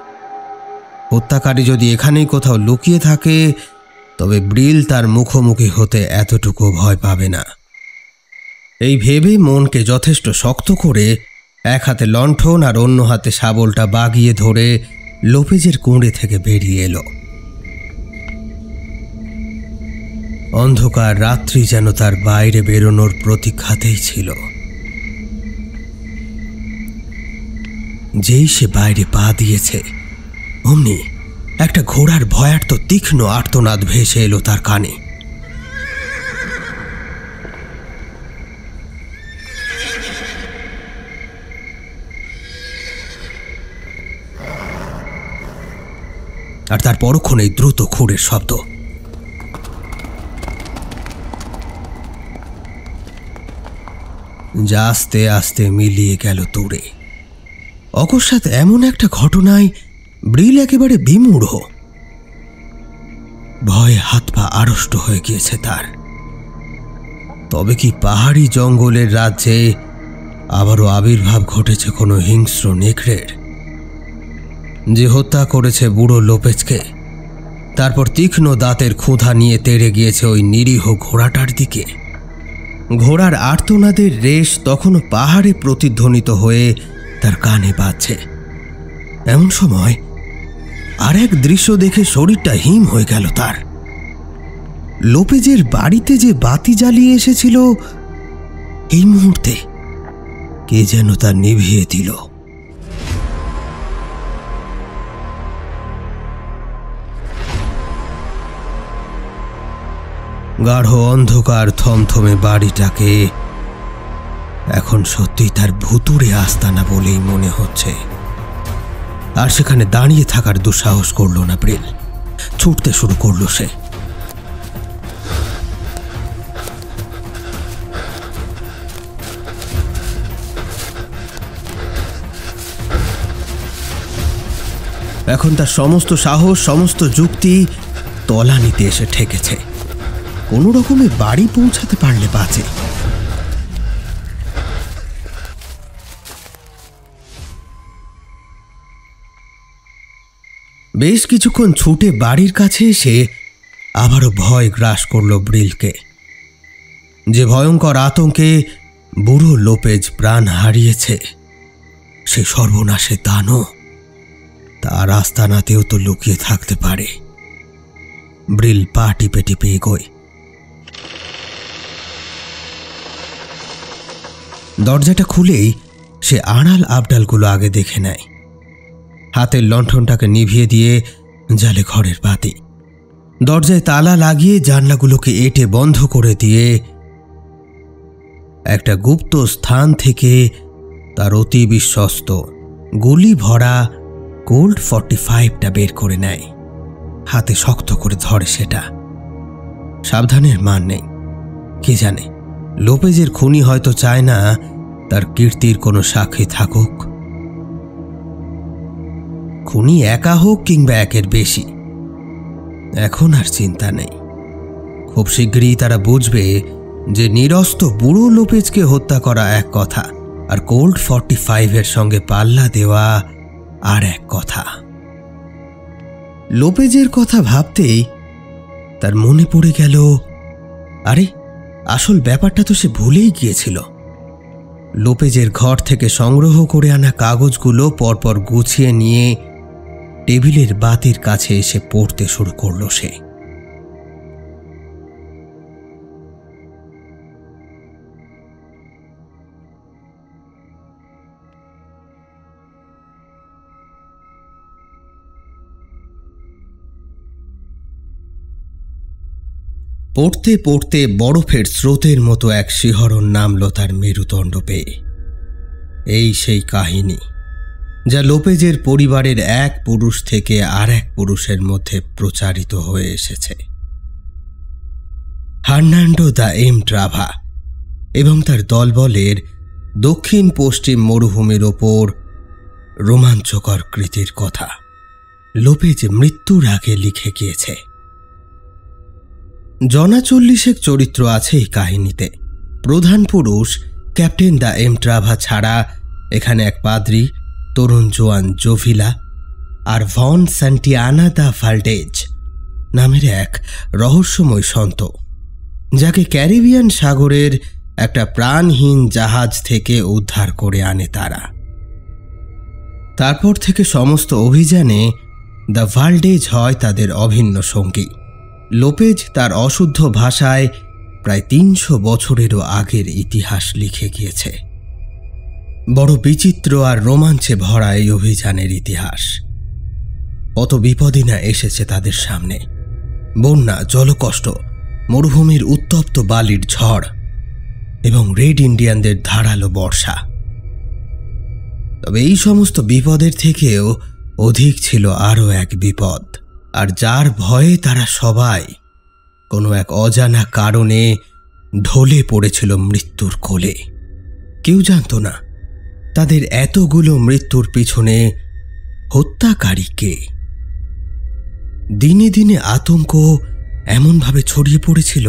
হত্যাকারী যদি এখানেই কোথাও লুকিয়ে থাকে তবে ব্রিল তার মুখোমুখি হতে এতটুকু ভয় পাবে না। এই ভেবে মনকে যথেষ্ট শক্ত করে এক হাতে লণ্ঠন আর অন্য হাতে শাবলটা বাগিয়ে ধরে লোপেজের কুঁড়ে থেকে বেরিয়ে এলো। অন্ধকার রাত্রি যেন তার বাইরে বেরোনোর প্রতীক্ষাতেই ছিল। যেই সে বাইরে পা দিয়েছে অমনি একটা ঘোড়ার ভয়ার্ত তীক্ষ্ণ আর্তনাদ ভেসে এলো তার কানে। আর তার পরক্ষণেই দ্রুত খুঁড়ের শব্দ। যা আস্তে আস্তে মিলিয়ে গেল দূরে। অকস্মাৎ এমন একটা ঘটনায় ব্রিল একেবারে বিমূঢ়। ভয়ে হাত পা আড়ষ্ট হয়ে গিয়েছে তার। তবে কি পাহাড়ি জঙ্গলের রাজ্যে আবারও আবির্ভাব ঘটেছে কোনো হিংস্র নেকড়ের, যে হত্যা করেছে বুড়ো লোপেজকে, তারপর তীক্ষ্ণ দাঁতের ক্ষুধা নিয়ে তেড়ে গিয়েছে ওই নিরীহ ঘোড়াটার দিকে? ঘোড়ার আর্তনাদের রেশ তখনও পাহাড়ে প্রতিধ্বনিত হয়ে তার কানে বাজছে। এমন সময় আর এক দৃশ্য দেখে শরীরটা হিম হয়ে গেল তার। লোপেজের বাড়িতে যে বাতি জ্বালিয়ে এসেছিল, এই মুহূর্তে কে যেন তা নিভিয়ে দিল। গাঢ় অন্ধকার থমথমে বাড়িটাকে এখন সত্যি তার ভুতুড়ে আস্তানা বলেই মনে হচ্ছে। আর সেখানে দাঁড়িয়ে থাকার দুঃসাহস করল না ব্রিল। ছুটতে শুরু করল সে। এখন তার সমস্ত সাহস, সমস্ত যুক্তি তলানিতে এসে ঠেকেছে। কোনো রকমে বাড়ি পৌঁছাতে পারলে বাঁচে। বেশ কিছুক্ষণ ছুটে বাড়ির কাছে এসে আবারও ভয় গ্রাস করল ব্রিলকে। যে ভয়ঙ্কর আতঙ্কে বুড়ো লোপেজ প্রাণ হারিয়েছে, সে সর্বনাশে দানও তার আস্তানাতেও তো লুকিয়ে থাকতে পারে। ব্রিল পা টিপে টিপে এগোয়। দরজাটা খুলেই সে আড়াল আবডালগুলো আগে দেখে নেয়। হাতের লণ্ঠনটাকে নিভিয়ে দিয়ে জ্বালে ঘরের বাতি। দরজায় তালা লাগিয়ে জানলাগুলোকে এঁটে বন্ধ করে দিয়ে একটা গুপ্ত স্থান থেকে তার অতি বিশ্বস্ত গুলি ভরা কোল্ড 45টা বের করে নেয়। হাতে শক্ত করে ধরে সেটা। সাবধানের মান নেই। কে জানে, লোপেজের খুনি হয়তো চায় না তার কীর্তির কোনো সাক্ষী থাকুক। খুনি একা হোক কিংবা একের বেশি, এখন আর চিন্তা নেই। খুব শীঘ্রই তারা বুঝবে যে নিরস্ত বুড়ো লোপেজকে হত্যা করা এক কথা, আর কোল্ড 45-এর সঙ্গে পাল্লা দেওয়া আর এক কথা। লোপেজের কথা ভাবতেই তার মনে পড়ে গেল, আরে আসল ব্যাপারটা তো সে ভুলেই গিয়েছিল। লোপেজের ঘর থেকে সংগ্রহ করে আনা কাগজগুলো পরপর গুছিয়ে নিয়ে টেবিলের বাতির কাছে এসে পড়তে শুরু করল সে। পড়তে পড়তে বরফের স্রোতের মতো এক শিহরণ নামল তার মেরুদণ্ড পেয়ে। এই সেই কাহিনী যা লোপেজের পরিবারের এক পুরুষ থেকে আর এক পুরুষের মধ্যে প্রচারিত হয়ে এসেছে। হার্নান্ডো দা এম ট্রাভা এবং তার দলবলের দক্ষিণ পশ্চিম মরুভূমির ওপর রোমাঞ্চকর কৃতির কথা লোপেজ মৃত্যুর আগে লিখে গিয়েছে। জনা 40 চরিত্র আছে এই কাহিনীতে। প্রধান পুরুষ ক্যাপ্টেন দা এম ট্রাভা ছাড়া এখানে এক পাদ্রী, তরুণ জোয়ান জোভিলা আর ভন সান্টিয়ানা দা ভাল্ডেজ নামের এক রহস্যময় সন্ত, যাকে ক্যারিবিয়ান সাগরের একটা প্রাণহীন জাহাজ থেকে উদ্ধার করে আনে তারা। তারপর থেকে সমস্ত অভিযানে দ্য ভাল্ডেজ হয় তাদের অভিন্ন সঙ্গী। লোপেজ তার অশুদ্ধ ভাষায় প্রায় 300 বছরেরও আগের ইতিহাস লিখে গিয়েছে। বড় বিচিত্র আর রোমাঞ্চে ভরা এই অভিযানের ইতিহাস। কত বিপদই না এসেছে তাদের সামনে। বন্যা, জলকষ্ট, মরুভূমির উত্তপ্ত বালির ঝড় এবং রেড ইন্ডিয়ানদের ধারালো বর্ষা। তবে এই সমস্ত বিপদের থেকেও অধিক ছিল আরও এক বিপদ, আর যার ভয়ে তারা সবাই কোনো এক অজানা কারণে ঢলে পড়েছিল মৃত্যুর কোলে। কেউ জানত না তাদের এতগুলো মৃত্যুর পিছনে হত্যাকারী কে? দিনে দিনে আতঙ্ক এমনভাবে ছড়িয়ে পড়েছিল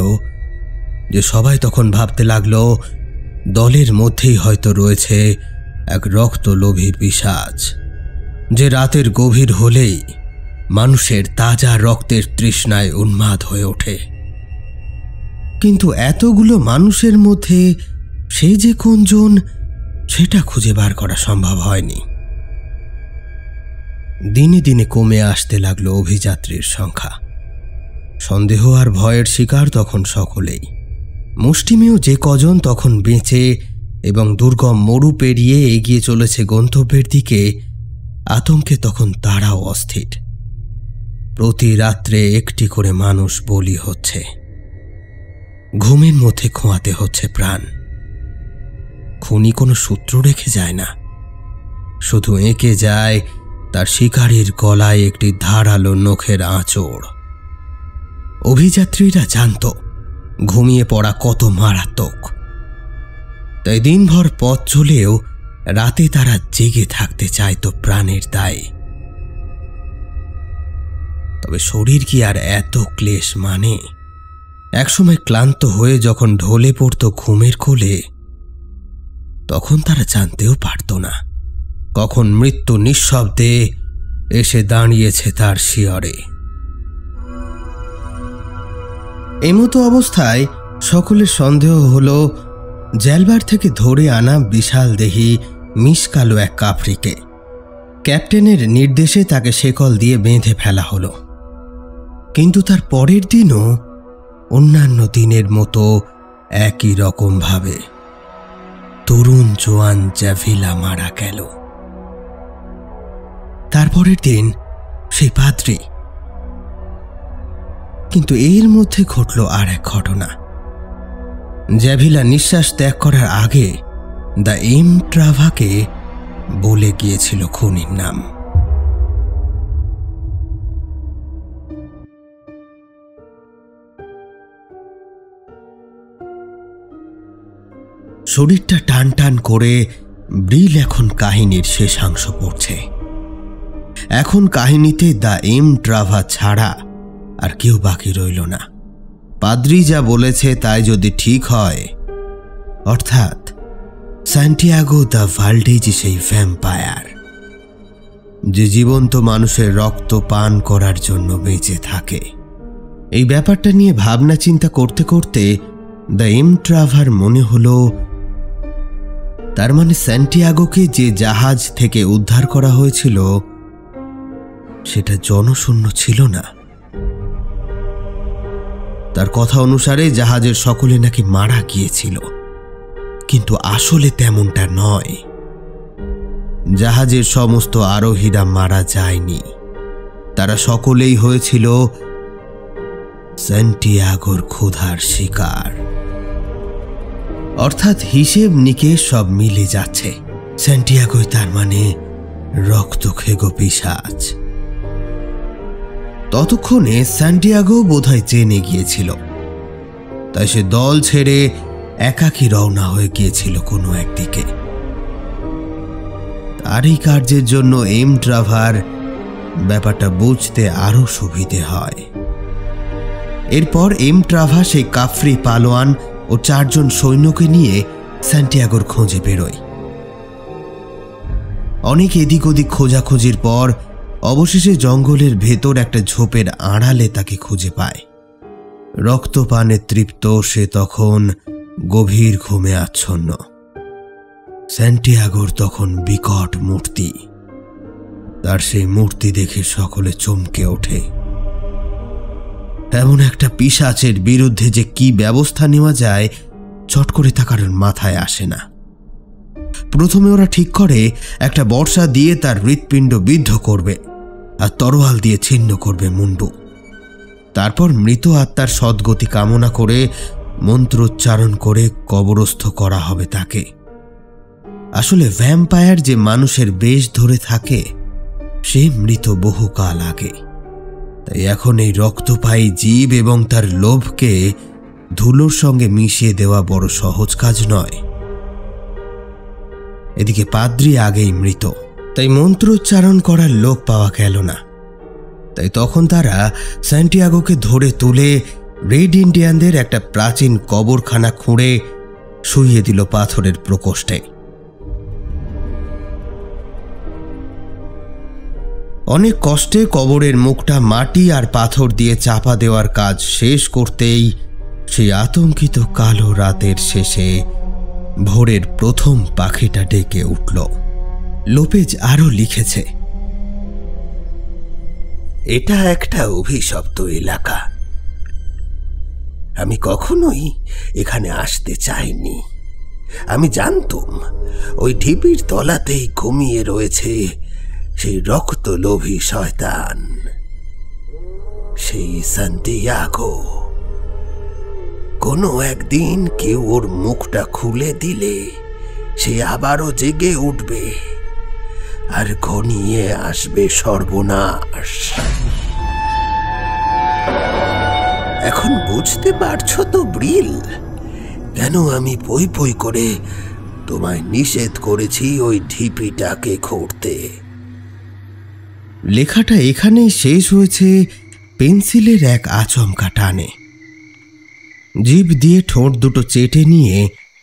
যে সবাই তখন ভাবতে লাগলো দলের মধ্যেই হয়তো রয়েছে এক রক্তলোভী পিশাচ, যে রাতের গভীর হলেই মানুষের তাজা রক্তের তৃষ্ণায় উন্মাদ হয়ে ওঠে। কিন্তু এতগুলো মানুষের মধ্যে সে যে কোনজন, সেটা খুঁজে বার করা সম্ভব হয়নি। দিনে দিনে কমে আসতে লাগলো অভিযাত্রীর সংখ্যা। সন্দেহ আর ভয়ের শিকার তখন সকলেই। মুষ্টিমেয় যে কজন তখন বেঁচে এবং দুর্গম মরু পেরিয়ে এগিয়ে চলেছে গন্তব্যের দিকে, আতঙ্কে তখন তারাও অস্থির। প্রতি রাত্রে একটি করে মানুষ বলি হচ্ছে, ঘুমের মধ্যে খোঁয়াতে হচ্ছে প্রাণ। খুনি কোনো সূত্র রেখে যায় না, শুধু এঁকে যায় তার শিকারীর গলায় একটি ধারালো নখের আঁচড়। অভিযাত্রীরা জানত ঘুমিয়ে পড়া কত মারাত্মক, তাই দিনভর পথ চলেও রাতে তারা জেগে থাকতে চাইত প্রাণের দায়ে। তবে শরীর কি আর এত ক্লেশ মানে? একসময় ক্লান্ত হয়ে যখন ঢলে পড়ত ঘুমের কোলে, তখন তারা জানতেও পারত না কখন মৃত্যু নিঃশব্দে এসে দাঁড়িয়েছে তার শিয়রে। এমতো অবস্থায় সকলের সন্দেহ হলো জেলবার থেকে ধরে আনা বিশাল দেহী মিশকালো এক কাফরিকে। ক্যাপ্টেনের নির্দেশে তাকে শেকল দিয়ে বেঁধে ফেলা হলো। কিন্তু তার পরের দিনও অন্যান্য দিনের মতো একই রকম ভাবে তরুণ জোয়ান জাভিলা মারা গেল। তারপরের দিন সেই পাদ্রী। কিন্তু এর মধ্যে ঘটল আর এক ঘটনা। জাভিলা নিঃশ্বাস ত্যাগ করার আগে দ্য এম ট্রাভাকে বলে গিয়েছিল খুনির নাম। শরীরটা টান টান করে ব্রিল এখন কাহিনীর শেষাংশ পড়ছে। এখন কাহিনীতে দ্য এম ট্রাভা ছাড়া আর কেউ বাকি রইল না। পাদ্রী যা বলেছে তাই যদি ঠিক হয়, অর্থাৎ সান্টিয়াগো দ্য ভালডেজ সেই ভ্যাম্পায়ার যে জীবন্ত মানুষের রক্ত পান করার জন্য বেঁচে থাকে। এই ব্যাপারটা নিয়ে ভাবনা চিন্তা করতে করতে দ্য এম ট্রাভার মনে হলো, তার মানে সান্টিয়াগোকে যে জাহাজ থেকে উদ্ধার করা হয়েছিল সেটা জনশূন্য ছিল না। তার কথা অনুসারে জাহাজের সকলে নাকি মারা গিয়েছিল, কিন্তু আসলে তেমনটা নয়। জাহাজের সমস্ত আরোহীরা মারা যায়নি, তারা সকলেই হয়েছিল সান্টিয়াগোর ক্ষুধার শিকার। অর্থাৎ হিসেব নিকেশ সব মিলে যাচ্ছে। সান্টিয়াগোই তার মানে রক্তখেগো পিশাচ। ততক্ষণে সান্টিয়াগো বোধহয় জেনে গিয়েছিল, তাই সে দল ছেড়ে একাকী রওনা হয়ে গিয়েছিল কোনো একদিকে। তার এই কার্যের জন্য এম ট্রাভার ব্যাপারটা বুঝতে আরো সুবিধে হয়। এরপর এম ট্রাভা সেই কাফরি পালোয়ান ও 4 জন সৈন্যকে নিয়ে সান্টিয়াগোর খোঁজে বেরোয়। অনেক এদিক ওদিক খোঁজাখুঁজির পর অবশেষে জঙ্গলের ভেতর একটা ঝোপের আড়ালে তাকে খুঁজে পায়। রক্তপানে তৃপ্ত সে তখন গভীর ঘুমে আচ্ছন্ন। সান্টিয়াগোর তখন বিকট মূর্তি। তার সেই মূর্তি দেখে সকলে চমকে ওঠে। এমন একটা পিশাচের বিরুদ্ধে যে কি ব্যবস্থা নেওয়া যায় চট করে তা কারোর মাথায় আসে না। প্রথমে ওরা ঠিক করে একটা বর্ষা দিয়ে তার হৃৎপিণ্ড বিদ্ধ করবে আর তরোয়াল দিয়ে ছিন্ন করবে মুন্ডু। তারপর মৃত আত্মার সদ্গতি কামনা করে মন্ত্রোচ্চারণ করে কবরস্থ করা হবে তাকে। আসলে ভ্যাম্পায়ার যে মানুষের বেশ ধরে থাকে সে মৃত বহুকাল আগে, তাই এখন এই রক্তপায়ী জীব এবং তার লোভকে ধুলোর সঙ্গে মিশিয়ে দেওয়া বড় সহজ কাজ নয়। এদিকে পাদ্রী আগেই মৃত, তাই মন্ত্রোচ্চারণ করার লোক পাওয়া গেল না। তাই তখন তারা স্যান্টিয়াগোকে ধরে তুলে রেড ইন্ডিয়ানদের একটা প্রাচীন কবরখানা খুঁড়ে শুইয়ে দিল পাথরের প্রকোষ্ঠে। অনেক কষ্টে কবরের মুখটা মাটি আর পাথর দিয়ে চাপা দেওয়ার কাজ শেষ করতেই সেই আতঙ্কিত কালো রাতের শেষে ভোরের প্রথম পাখিটা ডেকে উঠল। লোপেজ আরও লিখেছে, এটা একটা অভিশপ্ত এলাকা। আমি কখনোই এখানে আসতে চাইনি। আমি জানতাম ওই ঢিপির তলাতেই ঘুমিয়ে রয়েছে সেই রক্তলোভী শয়তান, সেই সান্টিয়াগো। কোনো একদিন কেউ ওর মুখটা খুলে দিলে সে আবারও জেগে উঠবে আর ঘনিয়ে আসবে সর্বনাশ। এখন বুঝতে পারছো তো ব্রিল, কেন আমি পই পই করে তোমায় নিষেধ করেছি ওই ঢিপিটাকে খুঁড়তে। লেখাটা এখানেই শেষ হয়েছে পেন্সিলের এক আচমকা টানে। জিভ দিয়ে ঠোঁট দুটো চেটে নিয়ে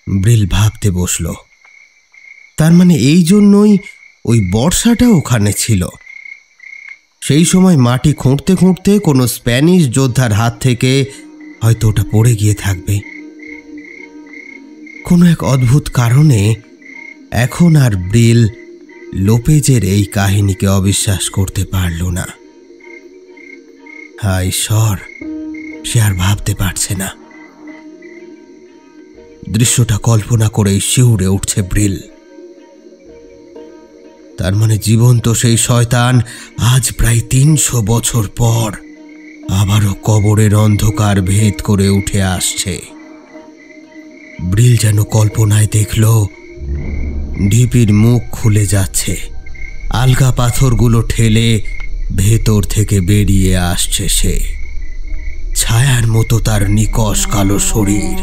ব্রিল ভাবতে বসল। তার মানে এই জন্যই ওই বর্ষাটা ওখানে ছিল। সেই সময় মাটি খুঁড়তে খুঁড়তে কোনো স্প্যানিশ যোদ্ধার হাত থেকে হয়তো ওটা পড়ে গিয়ে থাকবে। কোনো এক অদ্ভুত কারণে এখন আর ব্রিল লোপেজের এই কাহিনীকে অবিশ্বাস করতে পারল না। হায় ঈশ্বর, সে আর ভাবতে পারছে না। দৃশ্যটা কল্পনা করেই শিউরে উঠছে ব্রিল। তার মানে জীবন্ত সেই শয়তান আজ প্রায় ৩০০ বছর পর আবারও কবরের অন্ধকার ভেদ করে উঠে আসছে। ব্রিল যেন কল্পনায় দেখল ঢিপির মুখ খুলে যাচ্ছে, আলগা পাথরগুলো ঠেলে ভেতর থেকে বেরিয়ে আসছে সে, ছায়ার মতো তার নিকষ কালো শরীর।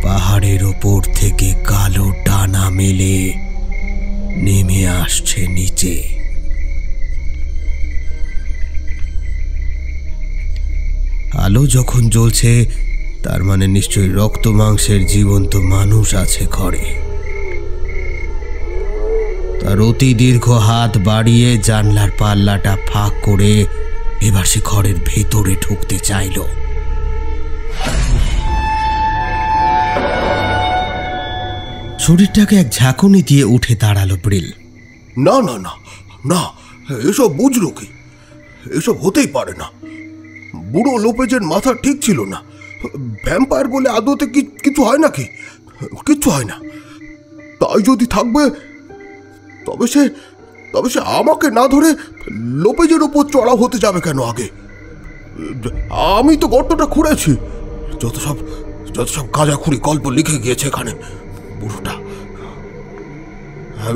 পাহাড়ের ওপর থেকে কালো ডানা মেলে নেমে আসছে নিচে। আলো যখন জ্বলছে তার মানে নিশ্চয়ই রক্ত মাংসের জীবন্ত মানুষ আছে ঘরে। তার অতি দীর্ঘ হাত বাড়িয়ে জানলার পাল্লাটা ফাঁক করে এবার সে ঘরের ভেতরে ঢুকতে চাইল। শরীরটাকে এক ঝাঁকুনি দিয়ে উঠে দাঁড়ালো ব্রিল। না না না না, এসব বুঝলো কি? এসব হতেই পারে না। বুড়ো লোপেজের মাথা ঠিক ছিল না। ভ্যাম্পায়ার বলে আদতে কিছু হয় নাকি? কিচ্ছু হয় না। তাই যদি থাকবে তবে সে আমাকে না ধরে লোপেজের ওপর চড়াও হতে যাবে কেন আগে? আমি তো গর্তটা খুঁড়েছি। যত সব গাঁজাখুরি গল্প লিখে গিয়েছে এখানে বুড়োটা।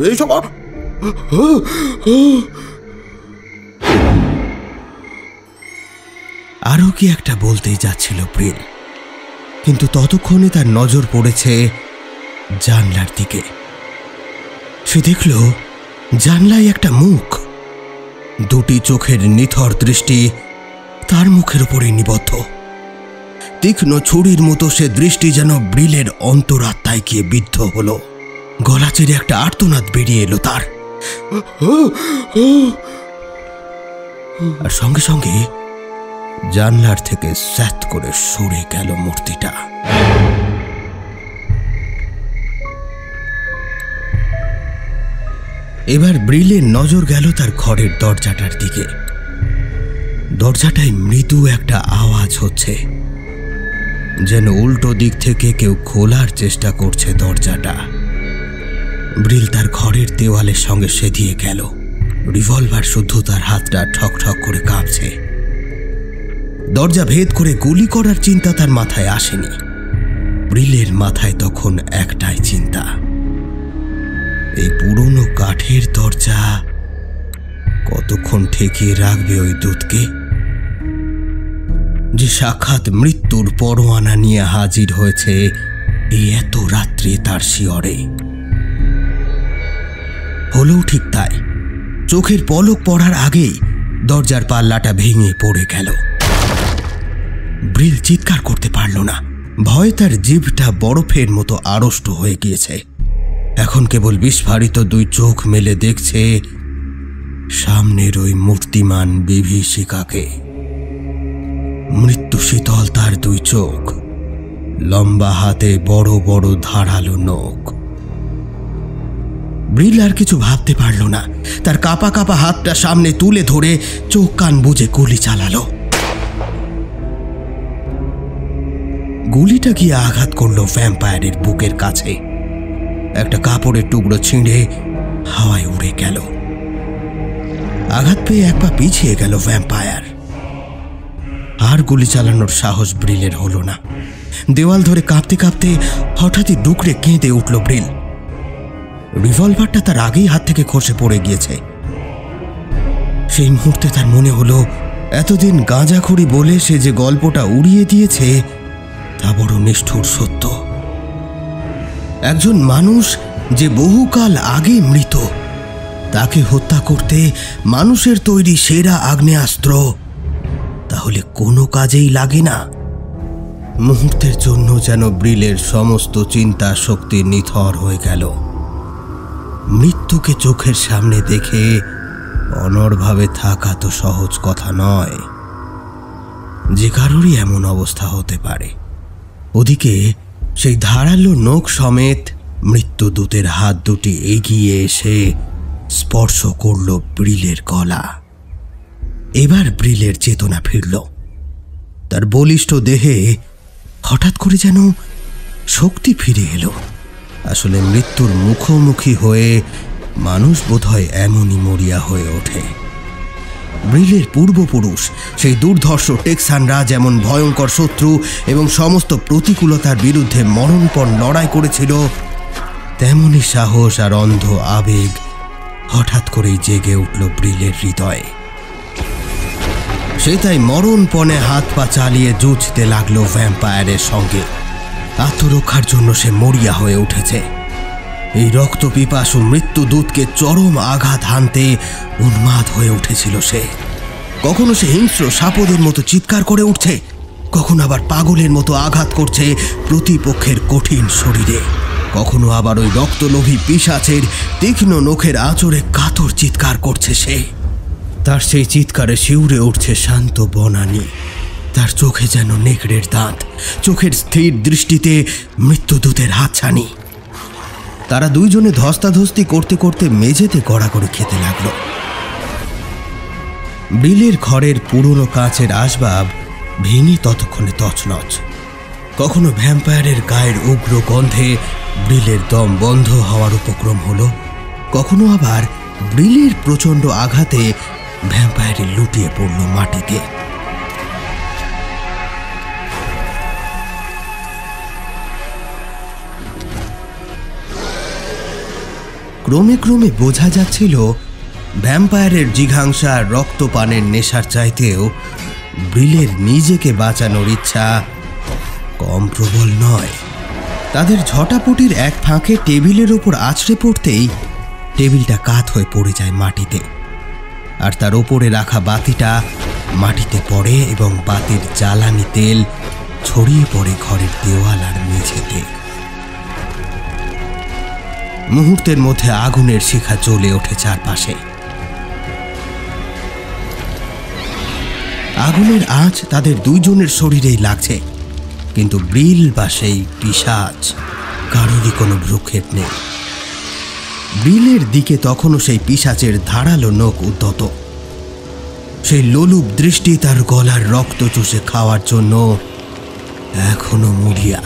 এইসব আরও কি একটা বলতেই যাচ্ছিল ব্রিল, কিন্তু ততক্ষণে তার নজর পড়েছে জানলার দিকে। সে দেখল জানলায় একটা মুখ। দুটি চোখের নিথর দৃষ্টি তার মুখের উপরে নিবদ্ধ। তীক্ষ্ণ ছুরির মতো সে দৃষ্টি যেন ব্রিলের অন্তরাত্মায় গিয়ে বিদ্ধ হলো। গলা চেড়ে একটা আর্তনাদ বেরিয়ে এলো তার, আর সঙ্গে সঙ্গে জানলার থেকে স্যাত করে সরে গেল মূর্তিটা। এবার ব্রিলের নজর গেল তার ঘরের দরজাটার দিকে। দরজাটায় মৃদু একটা আওয়াজ হচ্ছে, যেন উল্টো দিক থেকে কেউ খোলার চেষ্টা করছে দরজাটা। ব্রিল তার ঘরের দেওয়ালের সঙ্গে সেধিয়ে গেল। রিভলভার শুদ্ধ তার হাতটা ঠক ঠক করে কাঁপছে। দরজা ভেদ করে গুলি করার চিন্তা তার মাথায় আসেনি। ব্রিলের মাথায় তখন একটাই চিন্তা, এই পুরনো কাঠের দরজা কতক্ষণ ঠেকিয়ে রাখবে ওই দূতকে, যে সাক্ষাৎ মৃত্যুর পরোয়ানা নিয়ে হাজির হয়েছে এই এত রাত্রে তার শিয়রে। হলেও ঠিক তাই, চোখের পলক পড়ার আগেই দরজার পাল্লাটা ভেঙে পড়ে গেল। ব্রিল চিৎকার করতে পারল না, ভয়ে তার জিভটা বরফের মতো আড়ষ্ট হয়ে গিয়েছে। এখন কেবল বিস্ফারিত দুই চোখ মেলে দেখছে সামনের ওই মূর্তিমান বিভীষিকাকে। মৃত্যু শীতল তার দুই চোখ, লম্বা হাতে বড় বড় ধারালো নখ। ব্রিল আর কিছু ভাবতে পারল না, তার কাঁপা কাঁপা হাতটা সামনে তুলে ধরে চোখ কান বুজে গুলি চালালো। গুলিটা গিয়ে আঘাত করলো ভ্যাম্পায়ারের বুকের কাছে। একটা কাপড়ের টুকরো ছিঁড়ে হাওয়ায় উড়ে গেল। আঘাত পেয়ে এক পা পিছিয়ে গেল ভ্যাম্পায়ার। আর গুলি চালানোর সাহস ব্রিলের হলো না। দেওয়াল ধরে কাঁপতে কাঁপতে হঠাৎই ডুকরে কেঁদে উঠল ব্রিল। রিভলভারটা তার আগেই হাত থেকে খসে পড়ে গিয়েছে। সেই মুহূর্তে তার মনে হলো এতদিন গাঁজাখড়ি বলে সে যে গল্পটা উড়িয়ে দিয়েছে তা বড় নিষ্ঠুর সত্য। একজন মানুষ যে বহুকাল আগে মৃত, তাকে হত্যা করতে মানুষের তৈরি সেরা আগ্নেয়াস্ত্র তাহলে কোনো কাজেই লাগে না। মুহূর্তের জন্য যেন ব্রিলের সমস্ত চিন্তা শক্তি নিথর হয়ে গেল। মৃত্যুকে চোখের সামনে দেখে অনড়ভাবে থাকা তো সহজ কথা নয়। যে কারোরই এমন অবস্থা হতে পারে। ওদিকে সেই ধারালো নখ সমেত মৃত্যুদূতের হাত দুটি এগিয়ে এসে স্পর্শ করল ব্রিলের গলা। এবার ব্রিলের চেতনা ফিরল। তার বলিষ্ঠ দেহে হঠাৎ করে যেন শক্তি ফিরে এলো। আসলে মৃত্যুর মুখোমুখি হয়ে মানুষ বোধহয় এমনই মরিয়া হয়ে ওঠে। ব্রিলের পূর্বপুরুষ সেই দুর্ধর্ষ টেক্সানরা যেমন ভয়ঙ্কর শত্রু এবং সমস্ত প্রতিকূলতার বিরুদ্ধে মরণপণ লড়াই করেছিল, তেমনি সাহস আর অন্ধ আবেগ হঠাৎ করেই জেগে উঠল ব্রিলের হৃদয়ে। সে তাই মরণপণে হাত পা চালিয়ে যুঝতে লাগলো ভ্যাম্পায়ারের সঙ্গে। আত্মরক্ষার জন্য সে মরিয়া হয়ে উঠেছে। এই রক্ত পিপাসু মৃত্যুদূতকে চরম আঘাত হানতে উন্মাদ হয়ে উঠেছিল সে। কখনো সে হিংস্র সাপদের মতো চিৎকার করে উঠছে, কখনো আবার পাগলের মতো আঘাত করছে প্রতিপক্ষের কঠিন শরীরে, কখনো আবার ওই রক্তলোভী পিশাচের তীক্ষ্ণ নখের আঁচড়ে কাতর চিৎকার করছে সে। তার সেই চিৎকারে শিউরে উঠছে শান্ত বনানী। তার চোখে যেন নেকড়ের দাঁত, চোখের স্থির দৃষ্টিতে মৃত্যুদূতের হাতছানি। তারা দুইজনে ধস্তাধস্তি করতে করতে মেঝেতে গড়াগড়ি খেতে লাগলো। ব্রিলের ঘরের পুরনো কাঁচের আসবাব ভেঙে ততক্ষণে তছনছ। কখনো ভ্যাম্পায়ারের গায়ের উগ্র গন্ধে ব্রিলের দম বন্ধ হওয়ার উপক্রম হলো, কখনো আবার ব্রিলের প্রচণ্ড আঘাতে ভ্যাম্পায়ারে লুটিয়ে পড়ল মাটিতে। ক্রমে ক্রমে বোঝা যাচ্ছিল ভ্যাম্পায়ারের জিঘাংসা রক্তপানের নেশার চাইতেও ব্রিলের নিজেকে বাঁচানোর ইচ্ছা কম প্রবল নয়। তাদের ঝটাপটির এক ফাঁকে টেবিলের ওপর আছড়ে পড়তেই টেবিলটা কাত হয়ে পড়ে যায় মাটিতে, আর তার ওপরে রাখা বাতিটা মাটিতে পড়ে এবং বাতির জ্বালানি তেল ছড়িয়ে পড়ে ঘরের দেওয়াল আর মেঝেতে। মুহূর্তের মধ্যে আগুনের শিখা জ্বলে ওঠে চারপাশে। আগুনের আঁচ তাদের দুইজনের শরীরেই লাগছে, কিন্তু ব্রিল বা সেই পিশাচ কারোরই কোনো ভ্রুক্ষেপ নেই। ব্রিলের দিকে তখনও সেই পিশাচের ধারালো নখ উদ্যত। সেই লোলুপ দৃষ্টি তার গলার রক্ত চুষে খাওয়ার জন্য এখনো মরিয়া।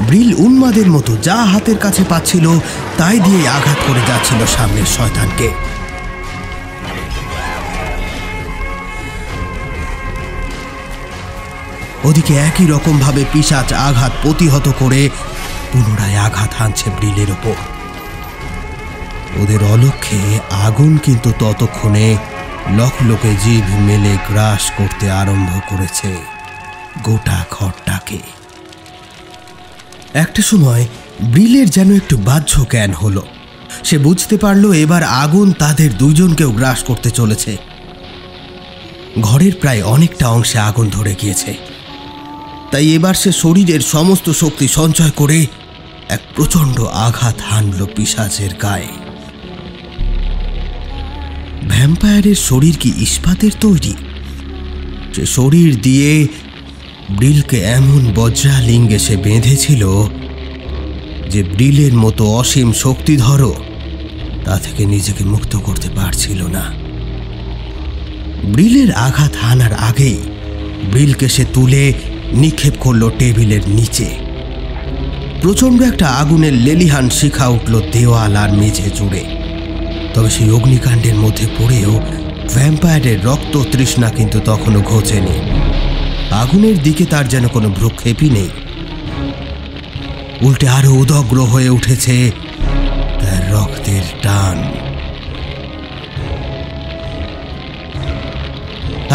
ব্রিল উন্মাদের মতো যা হাতের কাছে পাচ্ছিল তাই দিয়ে আঘাত করে যাচ্ছিল সামনের শয়তানকে। ওদিকে একই রকম ভাবে পিশাচ আঘাত প্রতিহত করে পুনরায় আঘাত হানছে ব্রিলের ওপর। ওদের অলক্ষ্যে আগুন কিন্তু ততক্ষণে লকলকে জিভ মেলে গ্রাস করতে আরম্ভ করেছে। গোটা ঘরটাকে। একটা সময় ব্রিলের যেন একটু বাহ্য জ্ঞান হলো। সে বুঝতে পারল এবার আগুন তাদের দুজনকেও গ্রাস করতে চলেছে। ঘরের প্রায় অনেকটা অংশে আগুন ধরে গিয়েছে, তাই এবার সে শরীরের সমস্ত শক্তি সঞ্চয় করে এক প্রচণ্ড আঘাত হানল পিশাচের গায়ে। ভ্যাম্পায়ারের শরীর কি ইস্পাতের তৈরি? সে শরীর দিয়ে ব্রিলকে এমন বজ্রালিঙ্গে সে বেঁধেছিল যে ব্রিলের মতো অসীম শক্তিধরও তা থেকে নিজেকে মুক্ত করতে পারছিল না। ব্রিলের আঘাত হানার আগেই ব্রিলকে সে তুলে নিক্ষেপ করল টেবিলের নিচে। প্রচণ্ড একটা আগুনের লেলিহান শিখা উঠল দেওয়াল আর মেঝে জুড়ে। তবে সেই অগ্নিকাণ্ডের মধ্যে পড়েও ভ্যাম্পায়ারের রক্ত তৃষ্ণা কিন্তু তখনও ঘোচেনি। আগুনের দিকে তার যেন কোনো ভ্রুক্ষেপই নেই, উল্টে আরো উদগ্র হয়ে উঠেছে তার রক্তের টান।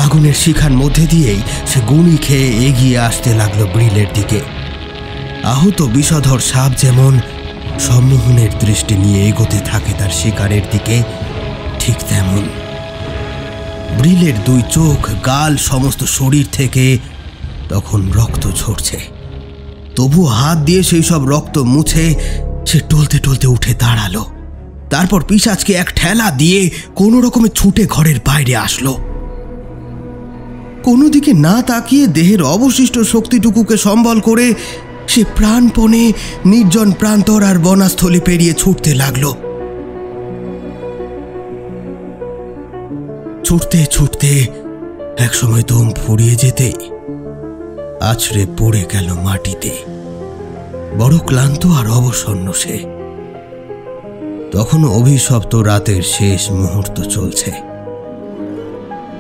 আগুনের শিখার মধ্যে দিয়েই সে গুনি খেয়ে এগিয়ে আসতে লাগলো ব্রিলের দিকে। আহত বিষধর সাপ যেমন সম্মোহনের দৃষ্টি নিয়ে এগোতে থাকে তার শিকারের দিকে, ঠিক তেমন ব্রিলের দুই চোখ, গাল, সমস্ত শরীর থেকে তখন রক্ত ঝরছে। তবু হাত দিয়ে সেই সব রক্ত মুছে সে টলতে টলতে উঠে দাঁড়ালো। তারপর পিশাচকে এক ঠেলা দিয়ে কোনো রকমে ছুটে ঘরের বাইরে আসলো। কোনো দিকে না তাকিয়ে দেহের অবশিষ্ট শক্তিটুকুকে সম্বল করে সে প্রাণপণে নির্জন প্রান্তর আর বনাস্থলী পেরিয়ে ছুটতে লাগলো। ছুটতে ছুটতে একসময় দম ফুরিয়ে যেতে আছড়ে পড়ে গেল মাটিতে। বড় ক্লান্ত আর অবসন্ন সে। তখন অভিশপ্ত রাতের শেষ মুহূর্ত চলছে।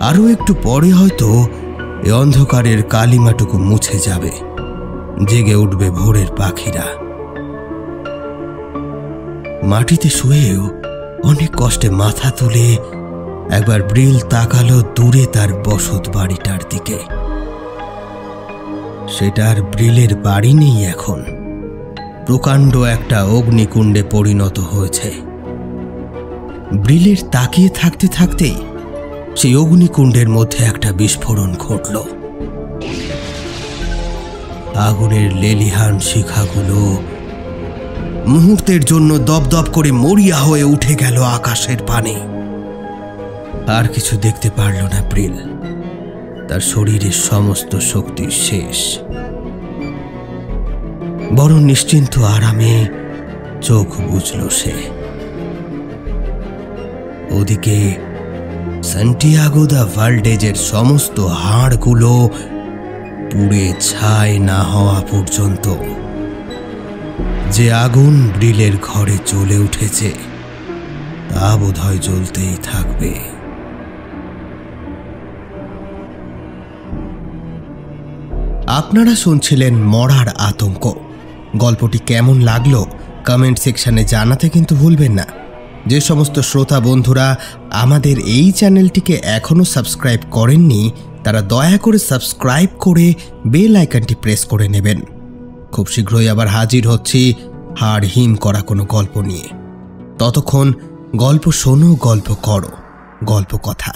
আরো একটু পরে হয়তো এ অন্ধকারের কালিমাটুকু মুছে যাবে, জেগে উঠবে ভোরের পাখিরা। মাটিতে শুয়েও অনেক কষ্টে মাথা তুলে একবার ব্রিল তাকালো দূরে তার বসত বাড়িটার দিকে। সেটার ব্রিলের বাড়ি নেই এখন, প্রকাণ্ড একটা অগ্নিকুণ্ডে পরিণত হয়েছে। ব্রিলের তাকিয়ে থাকতে থাকতেই সেই অগ্নিকুণ্ডের মধ্যে একটা বিস্ফোরণ ঘটল। আগুনের লেলিহান শিখাগুলো মুহূর্তের জন্য দপদপ করে মরিয়া হয়ে উঠে গেল আকাশের পানে। আর কিছু দেখতে পারল না ব্রিল। তার শরীরের সমস্ত শক্তি শেষ। বড় নিশ্চিন্ত আরামে চোখ বুঝল সে। ওদিকে সান্টিয়াগো দা ভালডেজের সমস্ত হাড়গুলো পুড়ে ছাই না হওয়া পর্যন্ত যে আগুন ব্রিলের ঘরে জ্বলে উঠেছে তা বোধহয় জ্বলতেই থাকবে। আপনারা শুনছিলেন মরার আতঙ্ক। গল্পটি কেমন লাগলো কমেন্ট সেকশনে জানাতে কিন্তু ভুলবেন না। যে সমস্ত শ্রোতা বন্ধুরা আমাদের এই চ্যানেলটিকে এখনও সাবস্ক্রাইব করেননি তারা দয়া করে সাবস্ক্রাইব করে বেল আইকনটি প্রেস করে নেবেন। খুব শীঘ্রই আবার হাজির হচ্ছি হাড় হিম করা কোনো গল্প নিয়ে। ততক্ষণ গল্প শোনো, গল্প করো, গল্প কথা।